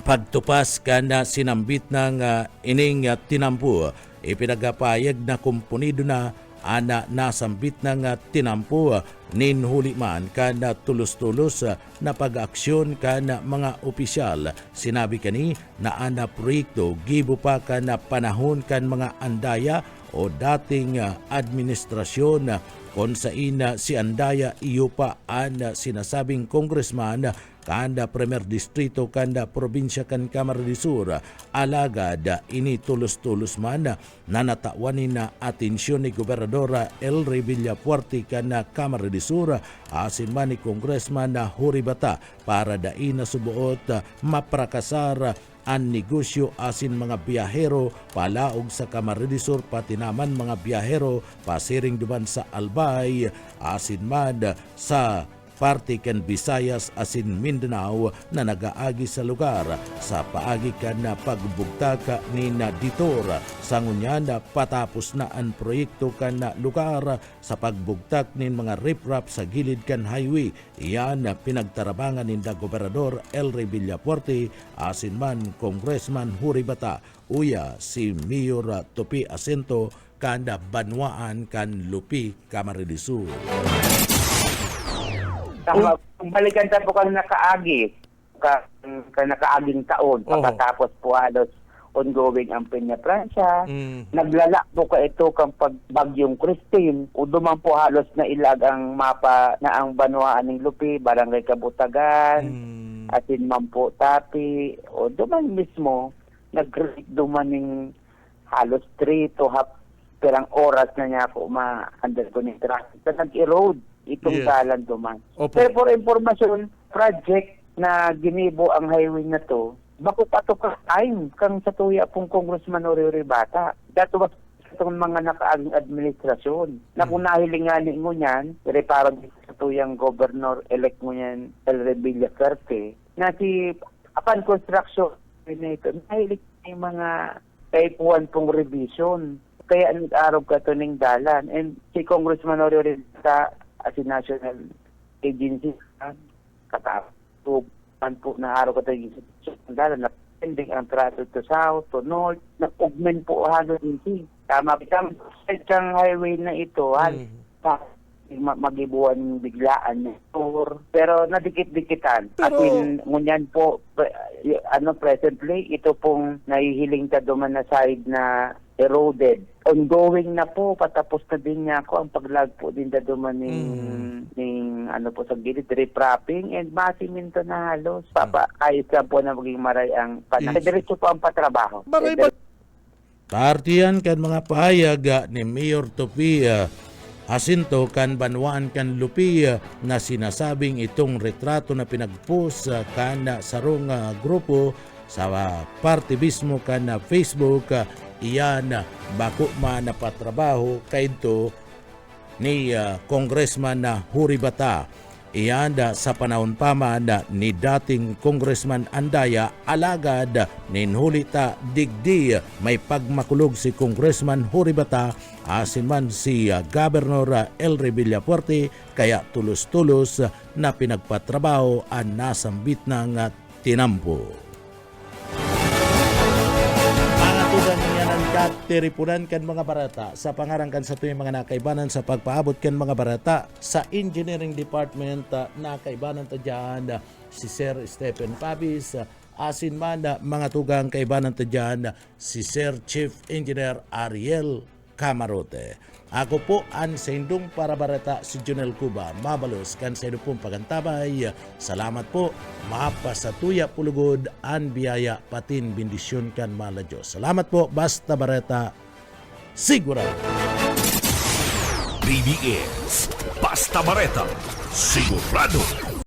Speaker 2: pagtupas kana sinambit ng ining tinampo. Ipinagapayag na kumpunido na ana nasambit ng tinampo nin huliman kana tulos-tulos na pag-aksyon kana mga opisyal. Sinabi kani na ana proyekto gibo pa kana panahon kan mga andaya o dating administrasyon kung sa ina si Andaya iyo pa ang sinasabing congressman kanda Premier Distrito kanda probinsya kan Camarines Sur. Alagad ini tulos-tulos man na natawanin na atensyon ni Gobernadora Elry Villafuerte kana Camarines Sur asin man ni Congressman na Huribata para dain na subuot maprakasar ang negosyo asin mga biyahero palaog sa Camarines Sur pati naman mga biyahero pasiring duman sa Albay asin man sa parte kan Visayas asin Mindanao na nagaagi sa lugar sa paagi kan na pagbugtaka ni na Ditor sa ngunyan na patapos na ang proyekto kan na lugar sa pagbugtak nin mga riprap sa gilid kan highway. Iyan na pinagtarabangan ni Gobernador Elry Villafuerte asin man Congressman Huri Bata uya si Mayor Topi Asento kanda banwaan kan Lupi Camarines Sur.
Speaker 8: Kung balikan tayo po nakaagi, nakaaging taon, pagkatapos po halos ongoing ang Peña Francia, naglala po ka ito kang pagbagyong Christine, o duman po halos na ilag ang mapa na ang banwaan ng Lupi, Barangay Kabutagan, atin man po Tapi, o duman mismo, nag-create duman ng halos 3 to half perang oras na niya po ma-under ko ng traffic. So, nag-erode itong dalan duman. Pero for information, project na ginibo ang highway na to, bako pa to ka-time kang sa tuya pong Congressman Ori Bata. Dato ba itong mga nakaaging administrasyon na kung nahilinganin mo yan, pero parang sa tuyang governor-elect mo yan, Elry Villafuerte, na si upon construction na ito, nahilig na yung mga type 1 pong revision. Kaya nag-araw ka ito ng dalan. And si Congressman Ori Bata, as a national agency, katapuan po na araw ka ito yung dalan na pending ang traffic to south, to north, nag-augment po halos hindi. Tama, isang highway na ito, magibuan biglaan na tour, pero nadikit-dikitan. At ngunyan po, presently, ito pong nahihiling ka duman na side na eroded. Ongoing na po, patapos na din niya ako ang paglag po din na duman ng sa gilid, reprapping and masiminto na halos. Ayos lang po na maging maray ang panahon. Diretso po ang patrabaho.
Speaker 2: Partiyan kan mga pahayag ni Mayor Topi Jacinto kan banwaan kan Lupi na sinasabing itong retrato na pinagpost kan sarong grupo sa parte mismo kan Facebook iyan bako man napatrabaho kaito ni Congressman Huri Bata. Iyan sa panahon pa man ni dating Congressman Andaya alagad ninhulita digdi may pagmakulog si Congressman Huri Bata asin man si Governor Elry Villafuerte kaya tulos-tulos na pinagpatrabaho ang nasambit ng tinampo. Tiripunan kan mga barata sa pangarangkan sa tuyong mga nakaibanan sa pagpaabot kan mga barata sa engineering department nakaibanan ta dyan si Sir Stephen Pabis asin man mga tugang kaibanan ta dyan si Sir Chief Engineer Ariel Camarote. Ako po ang sendong para barata si Junel Cuba mabalos kan sa pong pagantabay. Salamat po mapasatuya pulugod an biyaya patin bendisyon kan mala Diyos. Salamat po basta barata sigurado.
Speaker 1: BBS Basta Bareta sigurado.